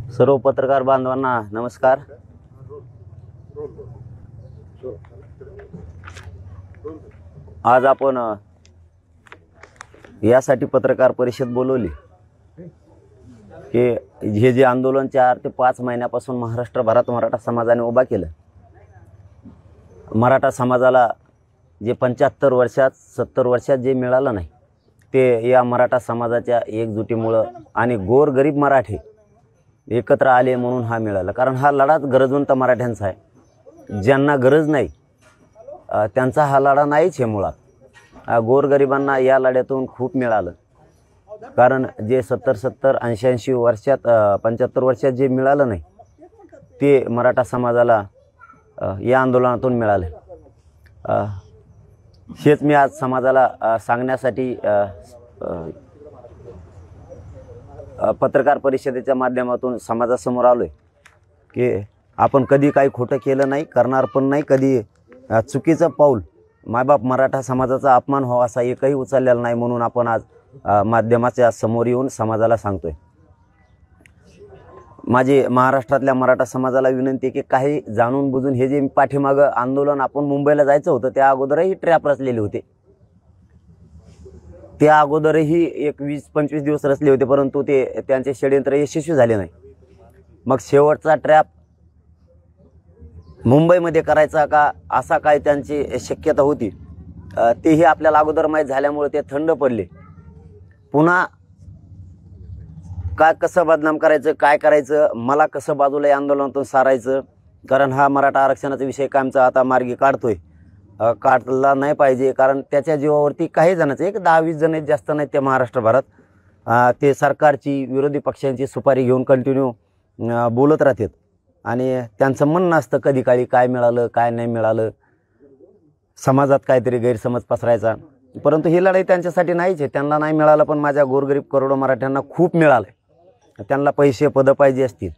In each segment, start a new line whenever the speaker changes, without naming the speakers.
सर्व पत्रकार बांधवांना नमस्कार। आज आपण यासाठी पत्रकार परिषद बोलवली की हे जे आंदोलन 4 ते 5 महिन्यापासून महाराष्ट्रभरात मराठा समाजाने उभा केलं, मराठा समाजाला जे 75 वर्षात 70 वर्षात जे मिळालं नाही ते या मराठा समाजाच्या एकजुटीमुळे आणि गोरगरीब मराठे एकत्र आले म्हणून हा मिळाला। कारण हा लढा गरजवंत मराठ्यांचा आहे, ज्यांना गरज नाही त्यांचा हा लढा नाहीच आहे। मुळात गोरगरिबांना या लढ्यातून खूप मिळालं, कारण जे 70 80 वर्षात 75 वर्षात जे मिळालं नाही ते मराठा समाजाला या आंदोलनातून मिळाले। हेच मी आज समाजाला सांगण्यासाठी पत्रकार परिषदेच्या माध्यमातून समाजासमोर आलोय की आपण कधी काही खोटं केलं नाही, करणार पण नाही, कधी चुकीचं पाऊल मायबाप मराठा समाजाचा अपमान व्हावा असा एकही उचललेला नाही, म्हणून आपण आज माध्यमाच्या समोर येऊन समाजाला सांगतोय। माझी महाराष्ट्रातल्या मराठा समाजाला विनंती आहे की काही जाणून बुजून हे जे पाठीमागं आंदोलन आपण मुंबईला जायचं होतं त्या अगोदरही ट्रॅप रचलेले होते, त्या अगोदरही एक 20-25 दिवस रचले होते, परंतु ते त्यांचे षडयंत्र यशस्वी झाले नाही। मग शेवटचा ट्रॅप मुंबईमध्ये करायचा का असा काय त्यांची शक्यता होती, तेही आपल्याला अगोदर माहीत झाल्यामुळे ते थंड पडले। पुन्हा काय कसं बदनाम करायचं, काय करायचं, मला कसं बाजूला या आंदोलनातून सारायचं, कारण हा मराठा आरक्षणाचा विषय कायमचा आता मार्गी काढतोय, काढला नाही पाहिजे। कारण त्याच्या जीवावरती काही जणांचं 10-20 जण आहेत, जास्त नाहीत त्या महाराष्ट्रभरात, ते सरकारची विरोधी पक्षांची सुपारी घेऊन कंटिन्यू बोलत राहतात आणि त्यांचं म्हणणं असतं कधी काळी काय मिळालं काय नाही मिळालं, समाजात काहीतरी गैरसमज पसरायचा। परंतु ही लढाई त्यांच्यासाठी नाहीच आहे, त्यांना नाही मिळालं पण माझ्या गोरगरीब करोडो मराठ्यांना खूप मिळालं। त्यांना पैसे पदं पाहिजे असतील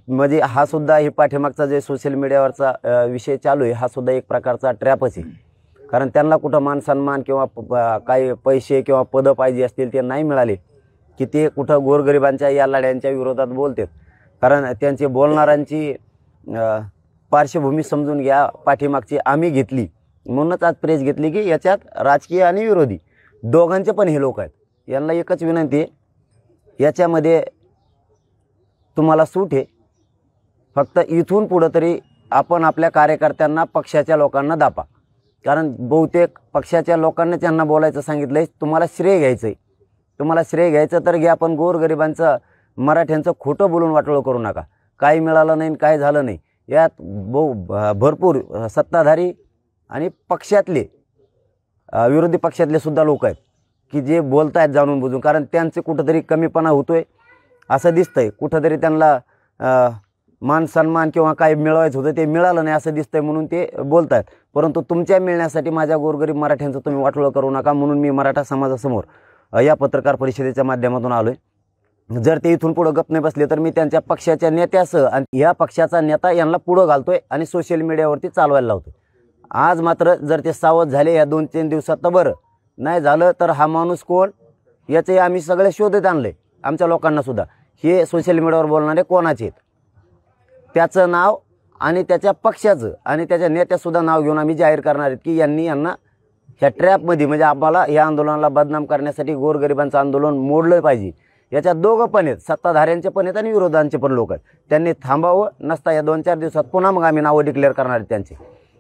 म्हणजे हा सुद्धा हे पाठीमागचा जे सोशल मीडियावरचा विषय चालू आहे हा सुद्धा एक प्रकारचा ट्रॅपच आहे। कारण त्यांना कुठं मान सन्मान किंवा काही पैसे किंवा पदं पाहिजे असतील ते नाही मिळाले की ते कुठं गोरगरिबांच्या या लढ्यांच्या विरोधात बोलतात। कारण त्यांचे बोलणाऱ्यांची पार्श्वभूमी समजून घ्या, पाठीमागची आम्ही घेतली म्हणूनच आज प्रेस घेतली की याच्यात राजकीय आणि विरोधी दोघांचे पण हे लोक आहेत। यांना एकच विनंती आहे, याच्यामध्ये तुम्हाला सूट आहे, फक्त इथून पुढं तरी आपण आपल्या कार्यकर्त्यांना पक्षाच्या लोकांना दापा। कारण बहुतेक पक्षाच्या लोकांनी त्यांना बोलायचं सांगितलं आहे, तुम्हाला श्रेय घ्यायचं आहे, तुम्हाला श्रेय घ्यायचं तर घ्या, पण गोरगरिबांचं मराठ्यांचं खोटं बोलून वाटोळं करू नका। काही मिळालं नाही काय झालं नाही, यात भरपूर सत्ताधारी आणि पक्षातले विरोधी पक्षातले सुद्धा लोक आहेत की जे बोलत आहेत जाणून बुजून, कारण त्यांचे कुठंतरी कमीपणा होतोय असं दिसतंय, कुठंतरी त्यांना मान सन्मान किंवा काय मिळवायचं होतं ते मिळालं नाही असं दिसतंय म्हणून ते बोलत आहेत। परंतु तुमच्या मिळण्यासाठी माझ्या गोरगरीब मराठ्यांचं तुम्ही वाटोळं करू नका, म्हणून मी मराठा समाजासमोर या पत्रकार परिषदेच्या माध्यमातून आलोय। जर ते इथून पुढं गप नाही बसले तर मी त्यांच्या पक्षाच्या नेत्यासह आणि या पक्षाचा नेता यांना पुढं घालतोय आणि सोशल मीडियावरती चालवायला लावतोय। आज मात्र जर ते सावध झाले या 2-3 दिवसात तर बरं, नाही झालं तर हा माणूस कोण याचे आम्ही सगळे शोधत आणले, आमच्या लोकांना सुद्धा हे सोशल मीडियावर बोलणारे कोणाचे आहेत त्याचं नाव आणि त्याच्या पक्षाचं आणि त्याच्या नेत्यासुद्धा नाव घेऊन आम्ही जाहीर करणार आहेत की यांना ह्या ट्रॅपमध्ये म्हणजे आम्हाला या आंदोलनाला बदनाम करण्यासाठी गोरगरिबांचं आंदोलन मोडलं पाहिजे। याच्यात दोघं पण आहेत, सत्ताधाऱ्यांचे पण आहेत आणि विरोधांचे पण लोक आहेत, त्यांनी थांबावं, नसता या 2-4 दिवसात पुन्हा मग आम्ही नावं डिक्लेअर करणार आहेत त्यांचे।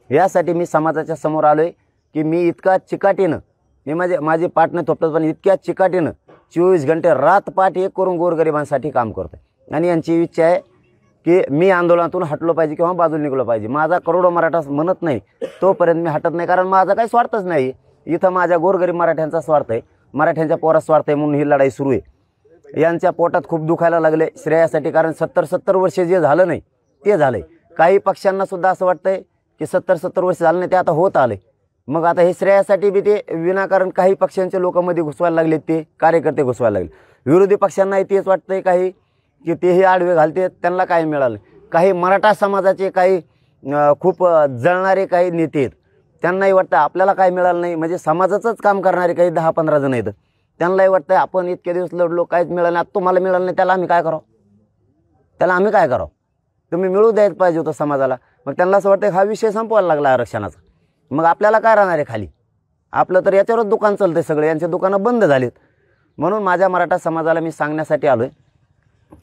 यासाठी मी समाजाच्या समोर आलोय की मी इतका चिकाटीनं मी माझे पाठ नाही थोपटत पण इतक्या चिकाटीनं 24 घंटे रात पाठ एक करून गोरगरिबांसाठी काम करतोय आणि यांची इच्छा आहे की मी आंदोलनातून हटलो पाहिजे किंवा बाजूला निघलो पाहिजे। माझा करोडो मराठा म्हणत नाही तोपर्यंत मी हटत नाही, कारण माझा काही स्वार्थच नाही, इथं माझ्या गोरगरीब मराठ्यांचा स्वार्थ आहे, मराठ्यांच्या पोरात स्वार्थ आहे, म्हणून ही लढाई सुरू आहे। यांच्या पोटात खूप दुखायला लागले श्रेयासाठी, कारण 70 वर्ष जे झालं नाही ते झालंय। काही पक्षांना सुद्धा असं वाटतंय की 70 वर्ष झालं नाही ते आता होत आले, मग आता हे श्रेयासाठी बी ते विनाकारण काही पक्षांचे लोक मध्ये घुसवायला लागले, ते कार्यकर्ते घुसवायला लागले। विरोधी पक्षांनाही तेच वाटतंय काही की तेही आडवे घालते, त्यांना काय मिळालं। काही मराठा समाजाचे काही खूप जळणारे काही नेते आहेत, त्यांनाही वाटतं आपल्याला काय मिळालं नाही, म्हणजे समाजाचंच काम करणारे काही 10-15 जण आहेत, त्यांनाही वाटतं आपण इतके दिवस लढलो काहीच मिळालं नाही, तुम्हाला मिळालं नाही त्याला आम्ही काय करावं। त्याला आम्ही काय करावं? तुम्ही मिळू द्यायला पाहिजे होतं समाजाला. मग त्यांना असं वाटतं हा विषय संपवायला लागला आरक्षणाचा, मग आपल्याला काय राहणार आहे खाली? आपलं तर याच्यावरच दुकान चालतंय, सगळे यांचे दुकानं बंद झालीत. म्हणून माझ्या मराठा समाजाला मी सांगण्यासाठी आलो आहे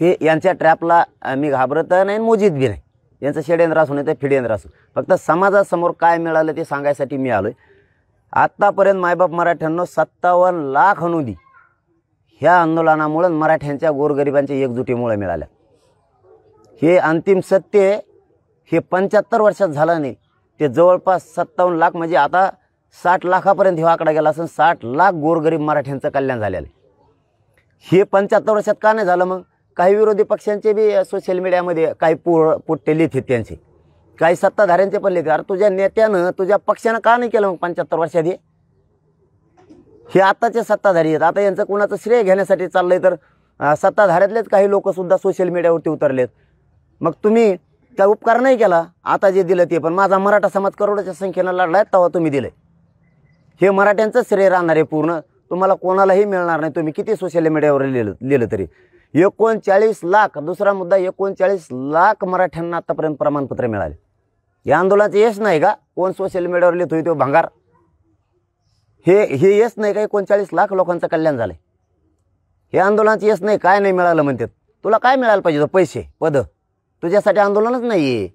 की यांच्या ट्रॅपला मी घाबरत नाही, मोजीत बी नाही. यांचं षड्यंत्र असू नाही तर फिडेंद्र असू, फक्त समाजासमोर काय मिळालं ते सांगायसाठी मी आलो आहे. आत्तापर्यंत मायबाप मराठ्यांनो 57 लाख अनुदी ह्या आंदोलनामुळे मराठ्यांच्या गोरगरिबांच्या एकजुटीमुळे मिळाल्या. हे अंतिम सत्य हे 75 वर्षात झालं नाही, ते जवळपास 57 लाख, म्हणजे आता 60 लाखापर्यंत हे आकडा गेला असून 60 लाख गोरगरीब मराठ्यांचं कल्याण झालेलं आहे. हे 75 वर्षात का नाही झालं? मग काही विरोधी पक्षांचे बी सोशल मीडियामध्ये काही पुट्टे लिहित आहेत, त्यांचे काही सत्ताधाऱ्यांचे पण लिहित. अरे तुझ्या नेत्यानं तुझ्या पक्षानं का नाही केलं मग 75 वर्षात? हे आताचे सत्ताधारी आहेत. आता यांचं कोणाचं श्रेय घेण्यासाठी चाललंय तर सत्ताधाऱ्यातलेच काही लोकसुद्धा सोशल मीडियावरती उतरलेत. मग तुम्ही काय उपकार नाही केला? आता जे दिलं ते पण माझा मराठा समाज करोडोच्या संख्येनं लढलाय तेव्हा तुम्ही दिले. हे मराठ्यांचं श्रेय राहणार आहे पूर्ण, तुम्हाला कोणालाही मिळणार नाही. तुम्ही किती सोशल मीडियावर लिहिलं तरी. 39 लाख, दुसरा मुद्दा, 39 लाख मराठ्यांना आतापर्यंत प्रमाणपत्र मिळाले. या आंदोलनाचं यश नाही का? कोण सोशल मीडियावर लिहितोय तो भांगार, हे यश नाही का? 39 लाख लोकांचं कल्याण झालंय. हे आंदोलनाचं यश नाही, काय नाही मिळालं म्हणतात. तुला काय मिळायला पाहिजे? पैसे, पद. तुझ्यासाठी आंदोलनच नाही आहे.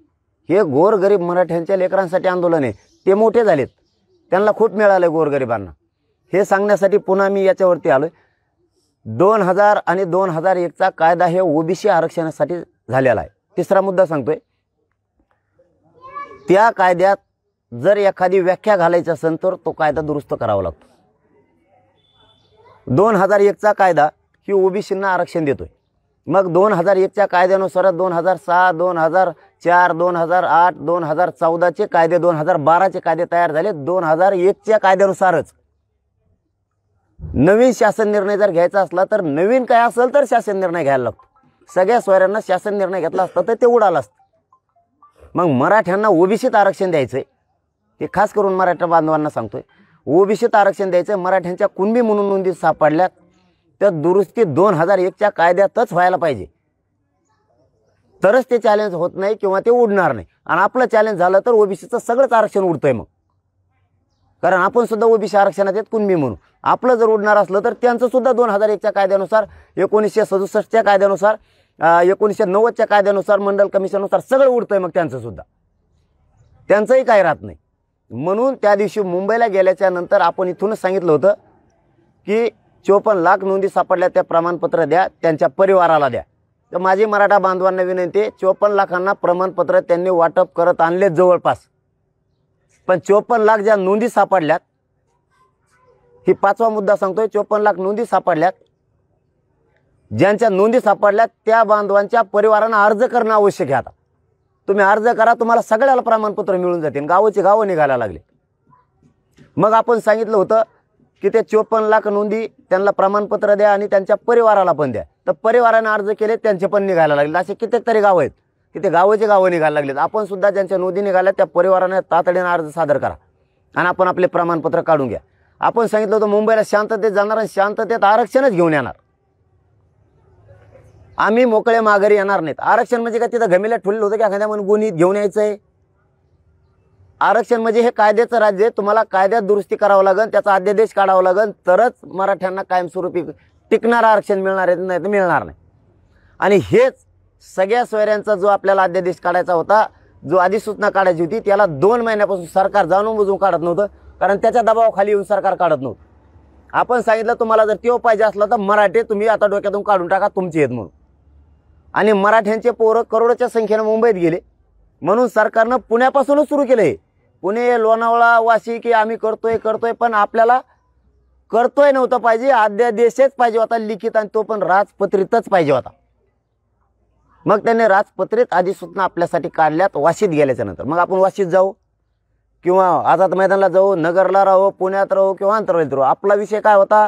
हे गोरगरीब मराठ्यांच्या लेकरांसाठी आंदोलन आहे. ते मोठे झालेत, त्यांना खूप मिळालं गोरगरिबांना. हे सांगण्यासाठी पुन्हा मी याच्यावरती आलोय. 2000 आणि 2001चा कायदा हे ओबीसी आरक्षणासाठी झालेला आहे. तिसरा मुद्दा सांगतोय, त्या कायद्यात जर एखादी व्याख्या घालायची असेल तर तो कायदा दुरुस्त करावा लागतो. 2001चा कायदा ही ओबीसींना आरक्षण देतोय. मग 2001च्या कायद्यानुसार 2006, 2004, 2008, 2014चे कायदे, 2012चे कायदे तयार झाले. 2001च्या कायद्यानुसारच नवीन शासन निर्णय जर घ्यायचा असला तर नवीन काय असेल तर शासन निर्णय घ्यायला लागतो. सगळ्या सोयऱ्यांना शासन निर्णय घेतला असता तर ते उडालं असतं. मग मराठ्यांना ओबीसीत आरक्षण द्यायचंय, हे खास करून मराठा बांधवांना सांगतोय. ओबीसीत आरक्षण द्यायचंय. मराठ्यांच्या कुणबी म्हणून नोंदी सापडल्यात तर दुरुस्ती 2001च्या कायद्यातच व्हायला पाहिजे, तरच ते चॅलेंज होत नाही किंवा ते उडणार नाही. आणि आपलं चॅलेंज झालं तर ओबीसीचं सगळंच आरक्षण उडतंय मग, कारण आपण सुद्धा ओबीसी आरक्षणात येत कुणबी म्हणून. आपलं जर उडणार असलं तर त्यांचं सुद्धा 2001च्या कायद्यानुसार, 1967च्या कायद्यानुसार, 1990च्या कायद्यानुसार, मंडल कमिशननुसार सगळं उडतंय मग त्यांचं सुद्धा. त्यांचंही काय राहत नाही. म्हणून त्या दिवशी मुंबईला गेल्याच्या नंतर आपण इथूनच सांगितलं होतं की 54 लाख नोंदी सापडल्या, त्या प्रमाणपत्र द्या, त्यांच्या परिवाराला द्या. तर माझी मराठा बांधवांना विनंती आहे, 54 लाखांना प्रमाणपत्र त्यांनी वाटप करत आणले जवळपास. पण 54 लाख ज्या नोंदी सापडल्यात, ही 5वा मुद्दा सांगतोय, 54 लाख नोंदी सापडल्यात. ज्यांच्या नोंदी सापडल्यात त्या बांधवांच्या परिवारांना अर्ज करणं आवश्यक आहे. आता तुम्ही अर्ज करा, तुम्हाला सगळ्याला प्रमाणपत्र मिळून जातील. गावोचे गावं निघायला लागले. मग आपण सांगितलं होतं की ते 54 लाख नोंदी त्यांना प्रमाणपत्र द्या आणि त्यांच्या परिवाराला पण द्या. तर परिवाराने अर्ज केले, त्यांचे पण निघायला लागले. असे कित्येक तरी गाव आहेत की ते गावोचे गावं निघायला लागलेत. आपण सुद्धा ज्यांच्या नोंदी निघाल्या त्या परिवाराने तातडीने अर्ज सादर करा आणि आपण आपले प्रमाणपत्र काढून घ्या. आपण सांगितलं होतं मुंबईला शांततेत जाणार आणि शांततेत आरक्षणच घेऊन येणार. आम्ही मोकळे माघारी येणार नाहीत. आरक्षण म्हणजे काय तिथं घमेल्या ठुललं होतं की एखाद्या म्हणून गुन्हे घेऊन यायचंय? आरक्षण म्हणजे हे कायद्याचं राज्य आहे. तुम्हाला कायद्यात दुरुस्ती करावं लागेल, त्याचा अध्यादेश काढावा लागेल, तरच मराठ्यांना कायमस्वरूपी टिकणार आरक्षण मिळणार आहे, नाही तर मिळणार नाही. आणि हेच सगळ्या सोयऱ्यांचा जो आपल्याला अध्यादेश काढायचा होता, जो अधिसूचना काढायची होती, त्याला 2 महिन्यापासून सरकार जाणून बुजून काढत नव्हतं, कारण त्याच्या दबावाखाली येऊन सरकार काढत नव्हतं. आपण सांगितलं तुम्हाला जर तेव्हा पाहिजे असला तर मराठे तुम्ही आता डोक्यातून काढून टाका, तुमचे आहेत म्हणून. आणि मराठ्यांचे पोरं करोडोच्या संख्येनं मुंबईत गेले म्हणून सरकारनं पुण्यापासूनच सुरू केलं. पुणे, लोणावळा, वाशी की आम्ही करतोय, पण आपल्याला करतोय नव्हतं पाहिजे, अध्यादेशच पाहिजे होता लिखित, आणि तो पण राजपत्रितच पाहिजे होता. मग त्यांनी राजपत्रित अधिसूचना आपल्यासाठी काढल्यात वाशीत गेल्याच्या नंतर. मग आपण वाशीत जाऊ किंवा आझाद मैदानाला जाऊ, नगरला राहू, पुण्यात राहू किंवा आंतरवालीत राहू, आपला विषय काय होता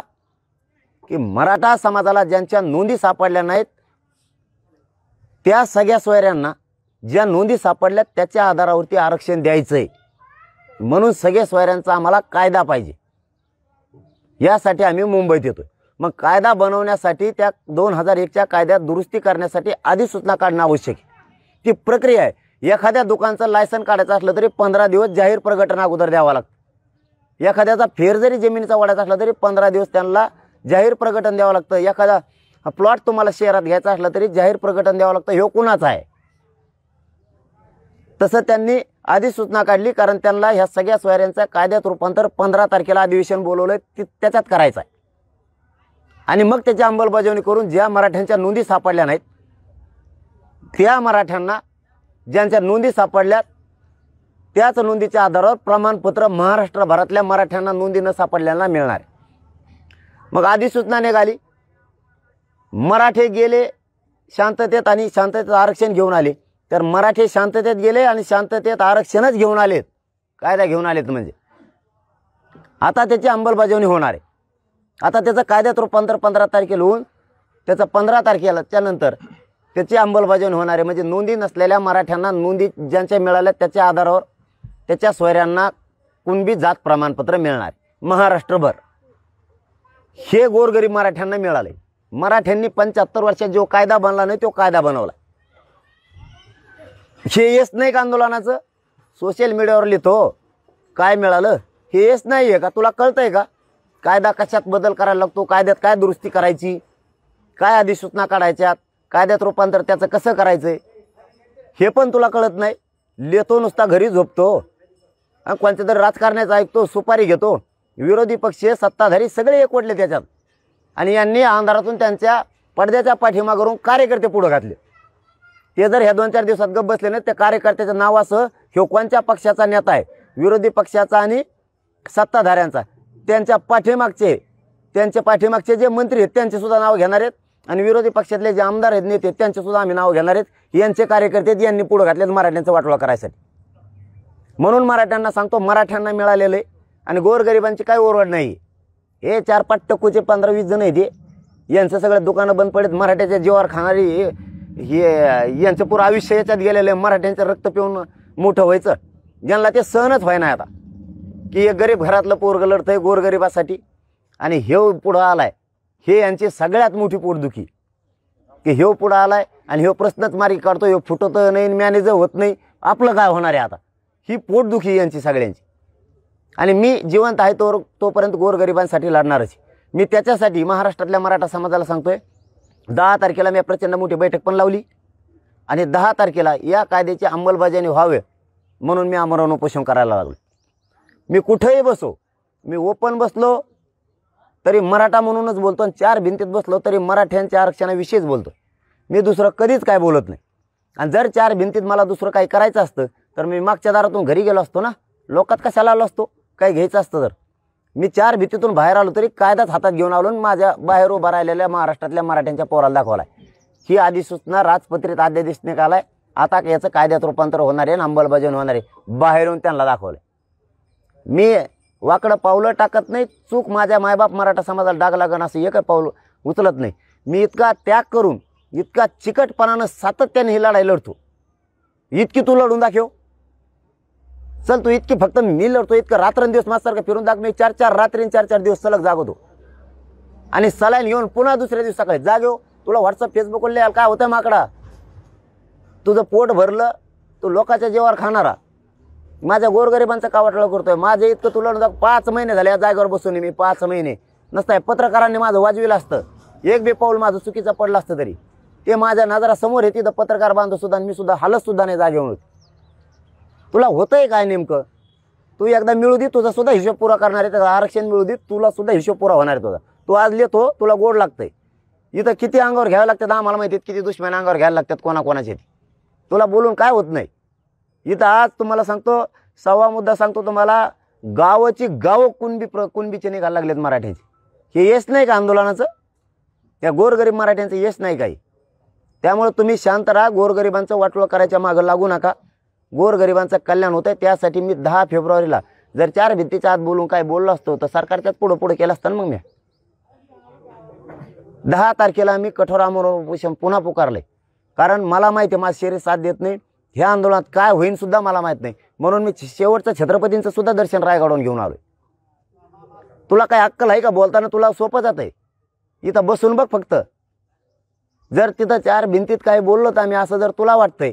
की मराठा समाजाला ज्यांच्या नोंदी सापडल्या नाहीत त्या सगळ्या सोयऱ्यांना ज्या नोंदी सापडल्यात त्याच्या आधारावरती आरक्षण द्यायचंय. म्हणून सगळ्या सोयऱ्यांचा आम्हाला कायदा पाहिजे, यासाठी आम्ही मुंबईत येतोय. मग कायदा बनवण्यासाठी त्या 2001च्या कायद्यात दुरुस्ती करण्यासाठी अधिसूचना काढणं आवश्यक आहे. ती प्रक्रिया आहे. एखाद्या दुकानचं लायसन काढायचं असलं तरी 15 दिवस जाहीर प्रकटन अगोदर द्यावं लागतं. एखाद्याचा फेर जरी जमिनीचा वाढायचा असला तरी 15 दिवस त्यांना जाहीर प्रकटन द्यावं लागतं. एखादा प्लॉट तुम्हाला शहरात घ्यायचा असला तरी जाहीर प्रकटन द्यावं लागतं. हे कुणाचं आहे? तसं त्यांनी अधिसूचना काढली, कारण त्यांना ह्या सगळ्या सोयऱ्यांचं कायद्यात रूपांतर 15 तारखेला अधिवेशन बोलवलंय, त्याच्यात करायचं आहे. आणि मग त्याची अंमलबजावणी करून ज्या मराठ्यांच्या नोंदी सापडल्या नाहीत त्या मराठ्यांना, ज्यांच्या नोंदी सापडल्यात त्याच नोंदीच्या आधारावर प्रमाणपत्र महाराष्ट्रभरातल्या मराठ्यांना नोंदी न सापडल्याला मिळणार. मग अधिसूचना निघाली. मराठे गेले शांततेत आणि शांततेत आरक्षण घेऊन आले. तर मराठे शांततेत गेले आणि शांततेत आरक्षणच घेऊन आलेत, कायदा घेऊन आलेत. म्हणजे आता त्याची अंमलबजावणी होणार आहे. आता त्याचं कायद्यात रूपांतर 15 तारखेला होऊन त्याचं 15 तारखेला त्यानंतर त्याची अंमलबजावणी होणार आहे. म्हणजे नोंदी नसलेल्या मराठ्यांना नोंदी ज्यांच्या मिळाल्या त्याच्या आधारावर त्याच्या सोयऱ्यांना कुणबी जात प्रमाणपत्र मिळणार महाराष्ट्रभर. हे गोरगरीब मराठ्यांना मिळाले. मराठ्यांनी 75 वर्षात जो कायदा बनला नाही तो कायदा बनवला. हे येस नाही का आंदोलनाचं? सोशल मीडियावर लिहितो काय मिळालं, हे येस नाही आहे का? तुला कळतंय का कायदा कशात बदल करायला लागतो, कायद्यात काय दुरुस्ती करायची, काय अधिसूचना काढायच्यात, कायद्यात रूपांतर त्याचं कसं करायचंय, हे पण तुला कळत नाही. लिहितो नुसता, घरी झोपतो, कोणत्या तरी राजकारण्याचं ऐकतो, सुपारी घेतो. विरोधी पक्ष सत्ताधारी सगळे एकवटले त्याच्यात. आणि यांनी अंधारातून त्यांच्या पडद्याच्या पाठीमागून कार्यकर्ते पुढे घातले. ते जर ह्या 2-4 दिवसात गप्प बसले नाही, त्या कार्यकर्त्याच्या नावासह ह्यो कोणत्या पक्षाचा नेता आहे, विरोधी पक्षाचा आणि सत्ताधाऱ्यांचा, त्यांच्या पाठीमागचे जे मंत्री आहेत त्यांचे सुद्धा नाव घेणार आहेत. आणि विरोधी पक्षातले जे आमदार आहेत, नेते, त्यांचे सुद्धा आम्ही नाव घेणार आहेत. यांचे कार्यकर्ते यांनी पुढे घातलेत मराठ्यांचा वाटोळा करायसाठी. म्हणून मराठ्यांना सांगतो, मराठ्यांना मिळालेलं आहे आणि गोरगरिबांची काय ओरड नाही. हे 4-5 टक्कूचे 15-20 जण आहेत, यांचं सगळं दुकानं बंद पडत, मराठ्याच्या जीवावर खाणारी हे यांचं पुरं आयुष्य याच्यात गेलेलं आहे. मराठ्यांचं रक्त पिऊन मोठं व्हायचं, ज्यांना ते सहनच व्हाय नाही आता, की एक गरीब घरातलं पोरगं लढतंय गोरगरिबासाठी आणि ह्यो पुढं आलाय. हे यांची सगळ्यात मोठी पोटदुखी, की ह्यो पुढं आलाय आणि ह्यो प्रश्नच मार्गी काढतो, ह्यो फुटत नाही, मॅनेजर होत नाही, आपलं काय होणार आहे आता. ही पोटदुखी यांची सगळ्यांची. आणि मी जिवंत आहे तोपर्यंत गोरगरिबांसाठी लढणारच. मी त्याच्यासाठी महाराष्ट्रातल्या मराठा समाजाला सांगतोय, 10 तारखेला मी प्रचंड मोठी बैठक पण लावली आणि 10 तारखेला या कायद्याची अंमलबजावणी व्हावे म्हणून मी आमरण उपोषण करायला लागलो. मी कुठेही बसो, मी ओपन बसलो तरी मराठा म्हणूनच बोलतो आणि 4 भिंतीत बसलो तरी मराठ्यांच्या आरक्षणाविषयीच बोलतो. मी दुसरं कधीच काय बोलत नाही. आणि जर 4 भिंतीत मला दुसरं काही करायचं असतं तर मी मागच्या दारातून घरी गेलो असतो ना, लोकात कशाला आलो असतो, काय घ्यायचं असतं तर. मी 4 भिंतीतून बाहेर आलो तरी कायदाच हातात घेऊन आलो आणि माझ्या बाहेर उभा राहिलेल्या महाराष्ट्रातल्या मराठ्यांच्या पोराला दाखवलाय. ही अधिसूचना राजपत्रित अध्यादेश निघालाय. आता याचं कायद्यात रूपांतर होणार आहे, अंमलबजावणी होणार आहे. बाहेरून त्यांना दाखवलंय. मी वाकडं पावलं टाकत नाही. चूक माझ्या मायबाप मराठा समाजाला डाग लागण असं एक पाऊल उचलत नाही. मी इतका त्याग करून, इतका चिकटपणानं सातत्याने ही लढाई लढतो. इतकी तू लढून दाखव, चल तू इतकी, फक्त मी लढतो इतकं रात्रंदिवस माझ्यासारखं फिरून दाख. मी 4-4 रात्री 4-4 दिवस सलग जागवतो आणि सलाईन घेऊन पुन्हा दुसऱ्या दिवस सकाळी जागेव. तुला व्हॉट्सअप फेसबुकवर लिहायला काय होतं माकडा, तुझं पोट भरलं, तू लोकांच्या जीवावर खाणारा माझ्या गोरगरिबांचा का वाटोळा करतोय. माझे इतकं तुला 5 महिने झाले या जागेवर बसून, मी 5 महिने नसताय पत्रकारांनी माझं वाजविलं असतं, एक बी पाऊल माझं चुकीचं पडलं असतं तरी ते माझ्या नजरासमोर आहे. तिथं पत्रकार बांधव सुद्धा, मी सुद्धा हालत सुद्धा नाही जागेवर. तुला होतंय काय नेमकं, तू एकदा मिळू दे, तुझा सुद्धा हिशोब पुरा करणार आहे. त्याचा आरक्षण मिळू दे, तुला सुद्धा हिशोब पुरा होणार आहे तुझा. तू आज लिहितो, तुला गोड लागतंय. इथं किती अंगावर घ्यावं लागतात आम्हाला माहिती, किती दुश्मन अंगावर घ्यायला लागतात कोणाकोणाचे, तुला बोलून काय होत नाही. इथं आज तुम्हाला सांगतो, 6वा मुद्दा सांगतो तुम्हाला, गावाची गाव कुणबीचे निघायला लागलेत मराठ्यांचे. हे यश नाही का आंदोलनाचं, त्या गोरगरीब मराठ्यांचं यश नाही काही. त्यामुळे तुम्ही शांत राहा, गोरगरिबांचं वाटोळं करायच्या मागं लागू नका. गोरगरिबांचं कल्याण होतंय. त्यासाठी मी 10 फेब्रुवारीला जर 4 भिंतीच्या आत बोलून काय बोललो असतो तर सरकारच्याच पुढं केलं असतं मग. मी 10 तारखेला मी कठोर आमरण उपोषण पुन्हा पुकारलंय, कारण मला माहिती आहे माझं शरीर साथ देत नाही. ह्या आंदोलनात काय होईन सुद्धा मला माहीत नाही. म्हणून मी शेवटचं छत्रपतींचं सुद्धा दर्शन रायगडवरून घेऊन आलोय. तुला काय अक्कल आहे का बोलताना, तुला सोपं जात आहे. इथं बसून बघ फक्त. जर तिथं चार भिंतीत काही बोललो तर आम्ही असं जर तुला वाटतंय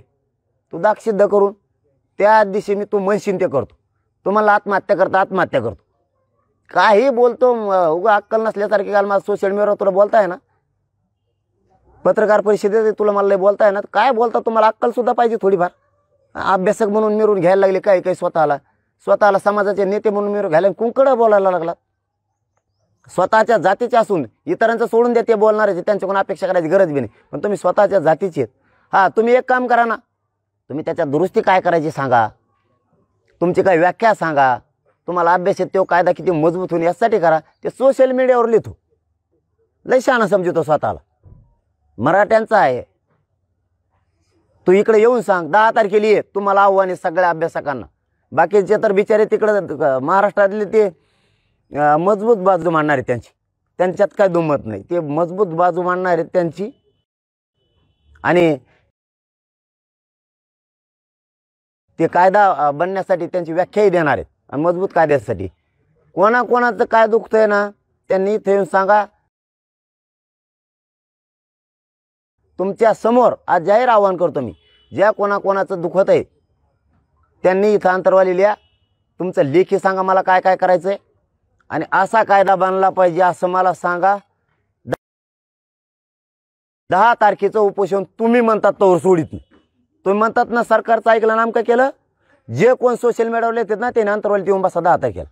तू दाखसिद्ध करून त्या दिवशी मी तू म्हणशील ते करतो. तुम्हाला आत्महत्या करता आत्महत्या करतो. काही बोलतो उगा अक्कल नसल्यासारखी काल मला सोशल मीडियावर तुला बोलताय ना, पत्रकार परिषदेत तुला मला लय बोलताय ना, काय बोलता तुम्हाला अक्कल सुद्धा पाहिजे थोडीफार. अभ्यासक म्हणून मिरून घ्यायला लागले काही काही स्वतःला समाजाचे नेते म्हणून मिरून घ्यायला कुंकडं बोलायला लागला. स्वतःच्या जातीचे असून इतरांचं सोडून द्या, ते बोलणारे त्यांच्याकडून अपेक्षा करायची गरज बी नाही, पण तुम्ही स्वतःच्या जातीचे आहेत. हां, तुम्ही एक काम करा ना, तुम्ही त्याच्या दुरुस्ती काय करायची सांगा, तुमची काय व्याख्या सांगा, तुम्हाला अभ्यास आहे तो कायदा किती मजबूत होईल यासाठी करा. ते सोशल मीडियावर लिहितो लय शहाणा समजतो स्वतःला. मराठ्यांचा आहे, तू इकडे येऊन सांग 10 तारखेला ये, तुम्हाला आव्हान आहे सगळ्या अभ्यासकांना. बाकीचे तर बिचारे तिकडे महाराष्ट्रातले ते मजबूत बाजू मांडणार आहे त्यांच्यात काय दुमत नाही, ते मजबूत बाजू मांडणार आहेत त्यांची. आणि ते कायदा बनण्यासाठी त्यांची व्याख्याही देणार आहेत. आणि मजबूत कायद्यासाठी कोणाकोणाचं काय दुखतंय ना, त्यांनी इथे येऊन सांगा. तुमच्या समोर आज जाहीर आवाहन करतो मी, ज्या कोणाकोणाचं दुखत आहे त्यांनी इथं अंतरवाली लिहा, तुमचं लेखी सांगा मला काय काय करायचंय आणि असा कायदा बनला पाहिजे असं मला सांगा. 10 तारखेचं उपोषण तुम्ही म्हणतात तोवर सोडित नाही. तुम्ही म्हणतात ना सरकारचं ऐकलं नामकं केलं, जे कोण सोशल मीडियावर येतात ना ते अंतरवालीत येऊन बसा 10 तारखेला.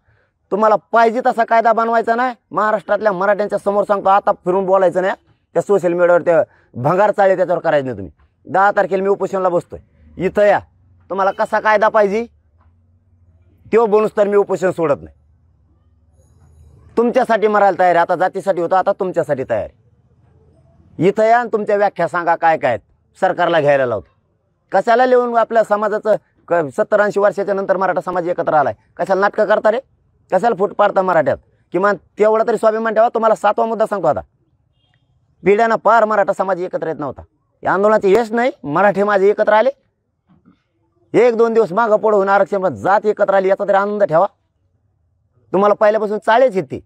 तुम्हाला पाहिजे तसा कायदा बनवायचा नाही. महाराष्ट्रातल्या मराठ्यांच्या समोर सांगतो, आता फिरून बोलायचं नाही. त्या सोशल मीडियावर त्या भंगार चाळे त्याच्यावर करायचं नाही. तुम्ही 10 तारखेला मी उपोषणाला बसतोय, इथं या. तुम्हाला कसा कायदा पाहिजे तो बनूस तर मी उपोषण सोडत नाही. तुमच्यासाठी मरायला तयार आहे, आता जातीसाठी होतं, आता तुमच्यासाठी तयार आहे. इथं या आणि तुमच्या व्याख्या सांगा काय काय सरकारला घ्यायला लावतो. कशाला लिहून आपल्या समाजाचं 70-80 वर्षाच्या नंतर मराठा समाज एकत्र आलाय, कशाला नाटकं करता रे, कशाला फूट पाडता मराठ्यात. किमान तेवढा तरी स्वाभिमान ठेवा. तुम्हाला 7वा मुद्दा सांगतो, आता पिढ्यानं पार मराठा समाज एकत्र येत नव्हता. या आंदोलनाचे यश नाही, मराठी माझे एकत्र आले. 1-2 दिवस मागं पुढं होऊन आरक्षण जात एकत्र आली याचा तरी आनंद ठेवा. तुम्हाला पहिल्यापासून चाळेच येते.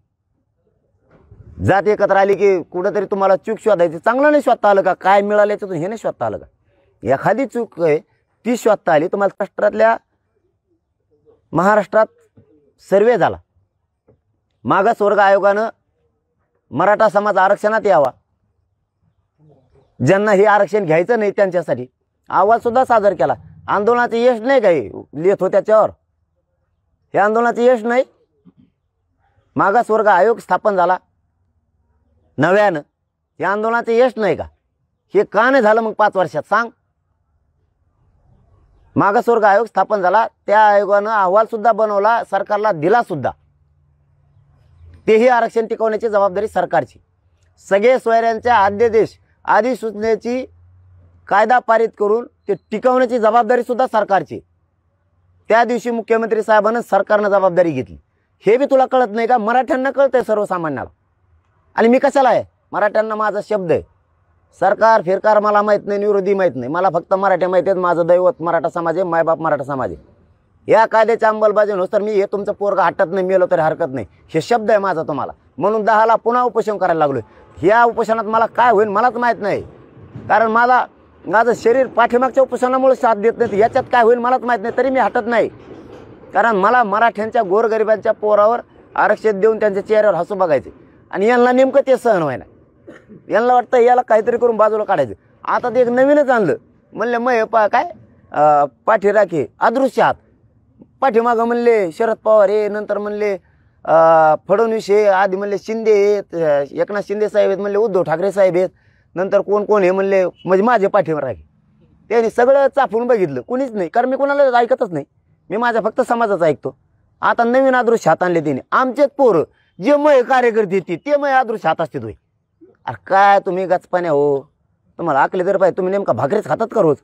जात एकत्र आली की कुठेतरी तुम्हाला चूक शोधायची. चांगलं नाही शोधता आलं का, काय मिळालं याच्यातून हे नाही शोधता आलं का, एखादी चूक आहे ती शोधता आली. तुम्हाला महाराष्ट्रात सर्वे झाला, मागासवर्ग आयोगानं मराठा समाज आरक्षणात यावा, ज्यांना हे आरक्षण घ्यायचं नाही त्यांच्यासाठी आवाज सुद्धा सादर केला. आंदोलनाचं यश नाही काही लिहित हो त्याच्यावर, हे आंदोलनाचं यश नाही. मागासवर्ग आयोग स्थापन झाला नव्यानं, हे आंदोलनाचं यश नाही का? हे का नाही झालं मग 5 वर्षात सांग. मागासवर्ग आयोग स्थापन झाला, त्या आयोगानं अहवाल सुद्धा बनवला, सरकारला दिला सुद्धा. तेही आरक्षण टिकवण्याची जबाबदारी सरकारची. सगळे सोयऱ्यांच्या अध्यादेश अधिसूचनेची कायदा पारित करून ते टिकवण्याची जबाबदारी सुद्धा सरकारची. त्या दिवशी मुख्यमंत्री साहेबांना सरकारनं जबाबदारी घेतली. हे बी तुला कळत नाही का? मराठ्यांना कळतंय सर्वसामान्याला. आणि मी कशाला आहे, मराठ्यांना माझा शब्द आहे. सरकार फिरकार मला माहीत नाही, विरोधी माहीत नाही, मला फक्त मराठी माहिती आहेत. माझं दैवत मराठा समाज आहे, मायबाप मराठा समाज आहे. या कायद्याच्या अंमलबजावणीनुसार मी हे तुमचं पोरगा हटत नाही, मेलो तरी हरकत नाही, हे शब्द आहे माझा तुम्हाला. म्हणून 10ला पुन्हा उपोषण करायला लागलोय. ह्या उपोषणात मला काय होईल मलाच माहीत नाही, कारण माझं शरीर पाठीमागच्या उपोषणामुळे साथ देत नाही. याच्यात काय होईल मलाच माहीत नाही, तरी मी हटत नाही. कारण मला मराठ्यांच्या गोरगरिबांच्या पोरावर आरक्षण देऊन त्यांच्या चेहऱ्यावर हसू बघायचे. आणि यांना नेमकं ते सहन व्हायना. यांना वाटतं याला काहीतरी करून बाजूला काढायचं. आता ते एक नवीनच आणलं, म्हणले मग काय पाठी राखी अदृश्य हात. पाठीमागं म्हणले शरद पवार हे, नंतर म्हणले फडणवीस हे, आधी म्हणले शिंदे हे, एकनाथ शिंदे साहेब आहेत, म्हणले उद्धव ठाकरे साहेब आहेत, नंतर कोण कोण हे म्हणले, म्हणजे माझे पाठीवर राखी. त्यांनी सगळं चाफून बघितलं, कुणीच नाही, कारण मी कोणाला ऐकतच नाही, मी माझ्या फक्त समाजाचं ऐकतो. आता नवीन अदृश्य हात आणले तिने. आमचेच पोरं जे मय कार्यकर्ते ते मय अदृश्य हात असते. अरे काय तुम्ही गचपाण्या हो, तुम्हाला आकले तर पाहिजे. तुम्ही नेमका भाकरीच खातात का रोज,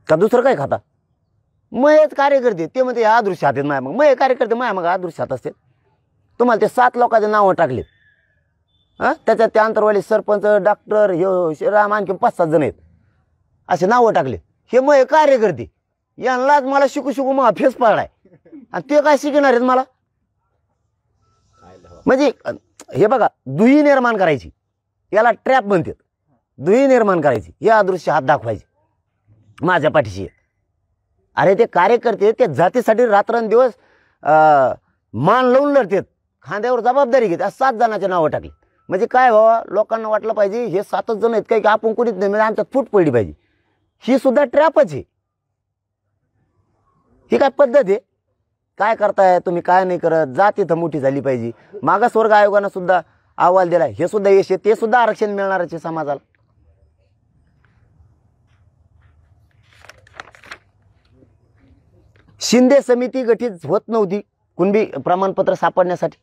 का दुसरं काय खाता? मयच कार्यकर्ते ते म्हणजे अदृश्य हात आहेत माया. मग मय कार्यकर्ते माया मग अदृश्य हात असते. तुम्हाला ते 7 लोकांचे नावं टाकलेत. हां, त्याच्यात ते अंतरवाली सरपंच, डॉक्टर, हे राम, आणखी 5-7 जण आहेत, असे नावं टाकले. हे मय कार्यकर्ते, यांनाच मला शिकू मग फेस पाडाय, आणि ते काय शिकणार आहेत मला? म्हणजे हे बघा दुही निर्माण करायची, याला ट्रॅप म्हणतात. दुही निर्माण करायची, हे अदृश्य हात दाखवायचे माझ्या पाठीशी. अरे ते कार्यकर्ते ते जातीसाठी रात्रंदिवस मान लावून लढतात, खांद्यावर जबाबदारी घेतात. 7 जणांचे नावं टाकली म्हणजे काय व्हावं, लोकांना वाटलं पाहिजे हे 7च जण आहेत काय की आपण कोणीच नाही, म्हणजे आमच्यात फूट पडली पाहिजे. ही सुद्धा ट्रॅपच आहे. ही काय पद्धत आहे? काय करताय तुम्ही, काय नाही करत. जात इथं मोठी झाली पाहिजे. मागासवर्ग आयोगानं सुद्धा अहवाल दिला, हे सुद्धा यश आहे, ते सुद्धा आरक्षण मिळणारच आहे समाजाला. शिंदे समिती गठीत होत नव्हती कुणबी प्रमाणपत्र सापडण्यासाठी.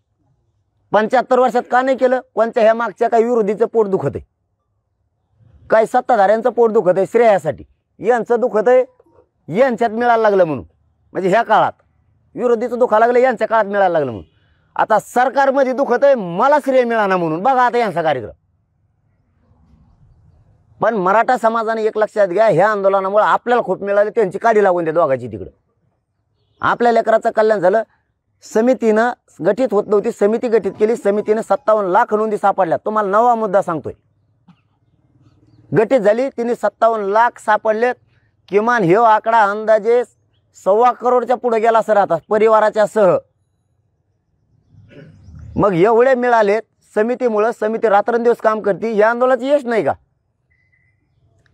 75 वर्षात का नाही केलं? कोणत्या ह्या मागच्या काही विरोधीचं पोट दुखत आहे, काही सत्ताधाऱ्यांचं पोट दुखत आहे श्रेयासाठी, यांचं दुखत आहे यांच्यात मिळायला लागलं म्हणून. म्हणजे ह्या काळात विरोधीचं दुखा लागलं, यांच्या काळात मिळायला लागलं म्हणून. आता सरकारमध्ये दुखत आहे मला श्रेय मिळाना म्हणून. बघा आता यांचा कार्यक्रम. पण मराठा समाजाने एक लक्षात घ्या, ह्या आंदोलनामुळे आपल्याला खूप मिळाले, त्यांची काडी लागून द्या दोघांची तिकडं. आपल्या लेकराचं कल्याण झालं. समितीनं गठीत होत नव्हती, समिती गठीत केली. समितीने 57 लाख नोंदी सापडल्या. तुम्हाला नवा मुद्दा सांगतोय. गठीत झाली, तिने 57 लाख सापडलेत. किमान हे आकडा अंदाजे 1.25 करोडच्या पुढे गेला सर आता परिवाराच्या सह. मग एवढे मिळालेत समितीमुळं. समिती रात्रंदिवस काम करते. या आंदोलनाचं यश नाही का?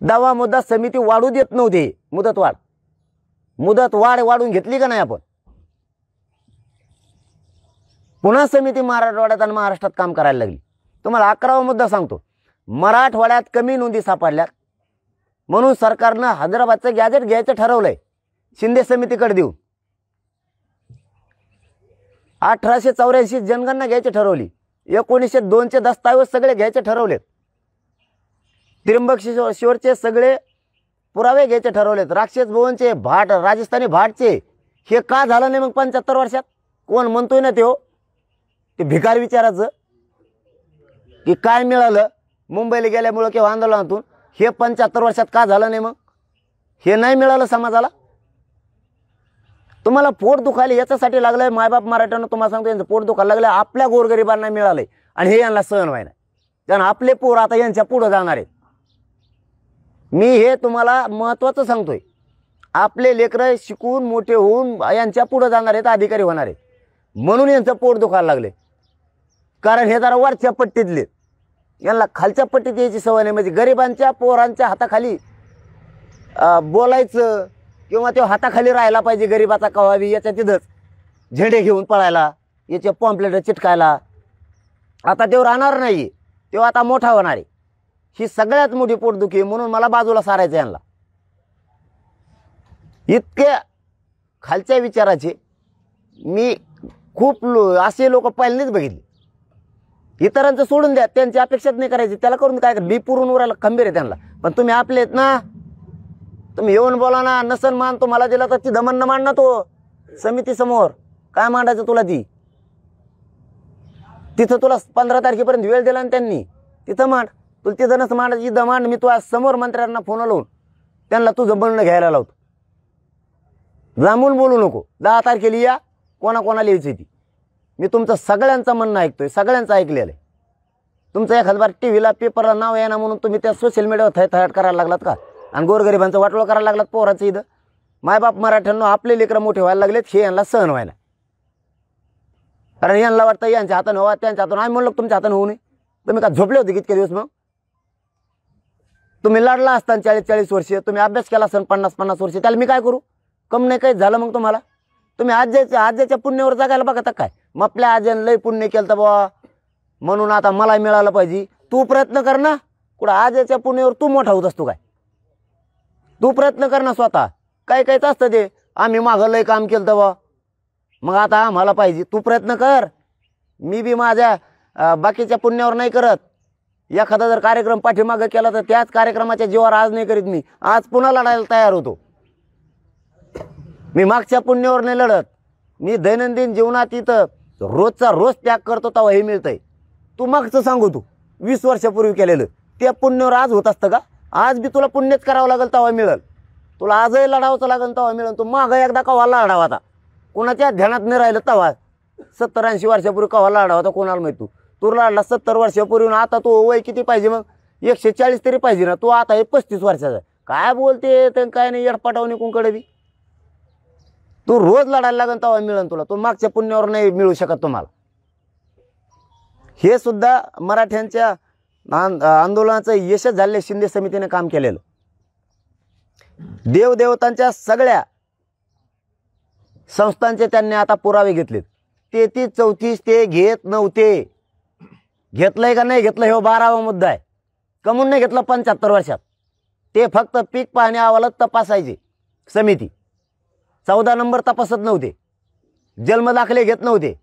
दावा मुद्दा समिती वाढू देत नव्हती. मुदत वाढ वाढून घेतली का नाही आपण? पुन्हा समिती मराठवाड्यात आणि महाराष्ट्रात काम करायला लागली. तुम्हाला 11वा मुद्दा सांगतो. मराठवाड्यात कमी नोंदी सापडल्यात म्हणून सरकारनं हैदराबादचं गॅजेट घ्यायचं ठरवलंय शिंदे समितीकडे देऊन. 1884 जनगणना घ्यायची ठरवली. 1902चे दस्तावेज सगळे घ्यायचे ठरवलेत. त्र्यंबकेश्वरचे सगळे पुरावे घ्यायचे ठरवलेत. राक्षस भवनचे भाट, राजस्थानी भाटचे. हे का झालं नाही मग 75 वर्षात? कोण म्हणतोय ना ते भिकार विचाराचं की काय मिळालं मुंबईला गेल्यामुळं किंवा आंदोलनातून, हे 75 वर्षात का झालं नाही? मग हे नाही मिळालं समाजाला. तुम्हाला पोट दुखायला याच्यासाठी लागलंय. मायबाप मराठ्यांना तुम्हाला सांगतो यांचं पोट दुखायला लागलं. आपल्या गोरगरिबांना मिळालंय आणि हे यांना सहन व्हायला. कारण आपले पोर आता यांच्या पुढं जाणार आहेत. मी हे तुम्हाला महत्त्वाचं सांगतोय. आपले लेकरं शिकून मोठे होऊन यांच्या पुढं जाणार आहेत, अधिकारी होणार आहेत. म्हणून यांचं पोट दुखायला लागले. कारण हे जरा वरच्या पट्टीतले, यांना खालच्या पट्टीत यायची सवय नाही. म्हणजे गरिबांच्या पोरांच्या हाताखाली बोलायचं किंवा तो हाताखाली राहायला पाहिजे गरिबाचा कवावी, याच्या तिथंच झेंडे घेऊन पळायला, याचे पॉम्पलेट चिटकायला. आता तो राहणार नाही, तो आता मोठा होणार आहे. ही सगळ्यात मोठी पोटदुखी. म्हणून मला बाजूला सारायचं यांना. इतके खालच्या विचाराचे मी खूप असे लोक पहिल्यांदाच बघितले. इतरांचं सोडून द्या, त्यांची अपेक्षाच नाही करायची. त्याला करून काय मी पुरून उरायला खंबीर आहे त्यांना. पण तुम्ही आपले आहेत ना, तुम्ही येऊन बोला ना. नसन मान तुम्हाला दिला तर ती दमन मान ना. तो समिती समोर काय मांडायचं तुला? तिथं तुला 15 तारखेपर्यंत वेळ दिला ना त्यांनी, तिथं मांड. तुला तिथं नस मांडायची दमांड. मी तुला समोर मंत्र्यांना फोन लावून त्यांना तुझं बनणं घ्यायला लावतो. लांबून बोलू नको. 10 तारखेला या, कोणाकोणाला यायची ती. मी तुमचं सगळ्यांचं म्हणणं ऐकतोय, सगळ्यांचं ऐकलेलं आहे. तुमचं एखाद बार टीव्हीला पेपरला नाव येणार म्हणून तुम्ही त्या सोशल मीडियावर थैथयाट करायला लागलात का? आणि गोरगरिबांचं वाटोळं करायला लागलात पोराचं. इथं मायबाप मराठ्यांनो आपले लेकरं मोठे व्हायला लागलेत, हे यांना सहन व्हायला. कारण यांना वाटतं यांच्या हाताने व्हावं, त्यांच्या हाताने. आम्ही म्हणलो तुमच्या हाताने होऊ नये. तुम्ही का झोपले होते कितके दिवस? मग तुम्ही लढला असताना 40-40 वर्ष, तुम्ही अभ्यास केला असताना 50-50 वर्ष, त्याला मी काय करू? कम नाही काही झालं मग तुम्हाला? तुम्ही आज्याच्या पुण्यावर जगायला बघता काय? मग आपल्या आज्यानं लय पुण्य केलं तर बाबा म्हणून आता मला मिळालं पाहिजे. तू प्रयत्न कर ना. कुठं आज्याच्या पुण्यावर तू मोठा होत असतो काय? तू प्रयत्न कर ना स्वतः. काय कायच असतं ते आम्ही मागं लय काम केलं तर बा मग आता आम्हाला पाहिजे. तू प्रयत्न कर. मी बी माझ्या बाकीच्या पुण्यावर नाही करत. एखादा जर कार्यक्रम पाठीमागं केला तर त्याच कार्यक्रमाच्या जीवावर आज नाही करीत. मी आज पुन्हा लढायला तयार होतो. मी मागच्या पुण्यावर नाही लढत. मी दैनंदिन जीवनात इथं रोजचा रोज त्याग करतो तेव्हा हे मिळतंय. तू मागचं सांगू, तू 20 वर्षापूर्वी केलेलं त्या पुण्यावर आज होत असतं का? आज बी तुला पुण्यच करावं लागेल तेव्हा मिळेल. तुला आजही लढावचं लागेल तेव्हा मिळेल. तू मागं एकदा कव्हा लढावा आता? कोणाच्या ध्यानात नाही राहिलं तेव्हा 70-80 वर्षापूर्वी कव्हा लढावा होता कोणाला माहिती? तू तुला 70 वर्षापूर्वी आता तू वय किती पाहिजे मग 140 तरी पाहिजे ना. तू आता हे 35 वर्षाचा काय बोलते तर काय नाही येडपाटावणी कुंकडे बी. तू रोज लढायला लागन तेव्हा मिळेल तुला. तू मागच्या पुण्यावर नाही मिळू शकत तुम्हाला. हे सुद्धा मराठ्यांच्या आंदोलनाचं यशच झाले. शिंदे समितीने काम केलेलं. देवदेवतांच्या सगळ्या संस्थांचे त्यांनी आता पुरावे घेतलेत. 33-34 ते घेत नव्हते. घेतलंय का नाही घेतलं हे 12वा मुद्दा आहे. कमून नाही घेतलं 75 वर्षात. ते फक्त पीक पाहणी अहवालात तपासायचे समिती. 14 नंबर तपासत नव्हते. जन्मदाखले घेत नव्हते.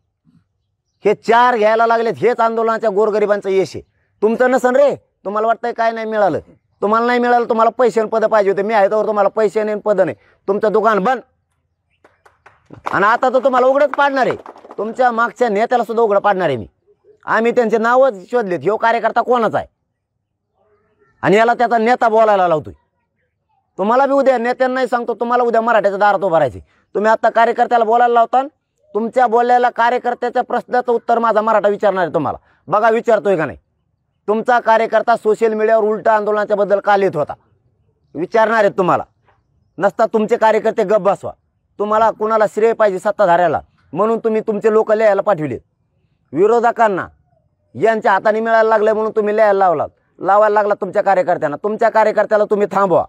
हे 4 घ्यायला लागलेत. हेच आंदोलनाच्या गोरगरिबांचं यश आहे. तुमचं नसन रे. तुम्हाला वाटतंय काय नाही मिळालं. तुम्हाला नाही मिळालं. तुम्हाला पैसे आणि पद पाहिजे होते. मी आहे तर तुम्हाला पैसे नाही पद नाही. तुमचं दुकान बंद. आणि आता तर तुम्हाला उघडच पाडणार आहे. तुमच्या मागच्या नेत्याला सुद्धा उघडं पाडणार आहे मी. आम्ही त्यांचे नावच शोधलेत. ह्यो कार्यकर्ता कोणाचा आहे आणि याला त्याचा नेता बोलायला लावतोय. तुम्हाला बी उद्या नेत्यांनाही सांगतो. तुम्हाला उद्या मराठ्याच्या दारात उभं राहायचे. तुम्ही आता कार्यकर्त्याला बोलायला लावता. तुमच्या बोलल्याला कार्यकर्त्याच्या प्रश्नाचं उत्तर माझा मराठा विचारणार आहे तुम्हाला. बघा विचारतोय का नाही. तुमचा कार्यकर्ता सोशल मीडियावर उलटा आंदोलनाच्या बद्दल का लिहित होता विचारणार आहेत तुम्हाला. नसता तुमचे कार्यकर्ते गप्प बसवा. तुम्हाला कुणाला श्रेय पाहिजे सत्ताधाऱ्याला म्हणून तुम्ही तुमचे लोक लिहायला पाठविलेत. विरोधकांना यांच्या हाताने मिळायला लागले म्हणून तुम्ही लिहायला लावायला लागला तुमच्या कार्यकर्त्यांना. तुमच्या कार्यकर्त्याला तुम्ही थांबवा.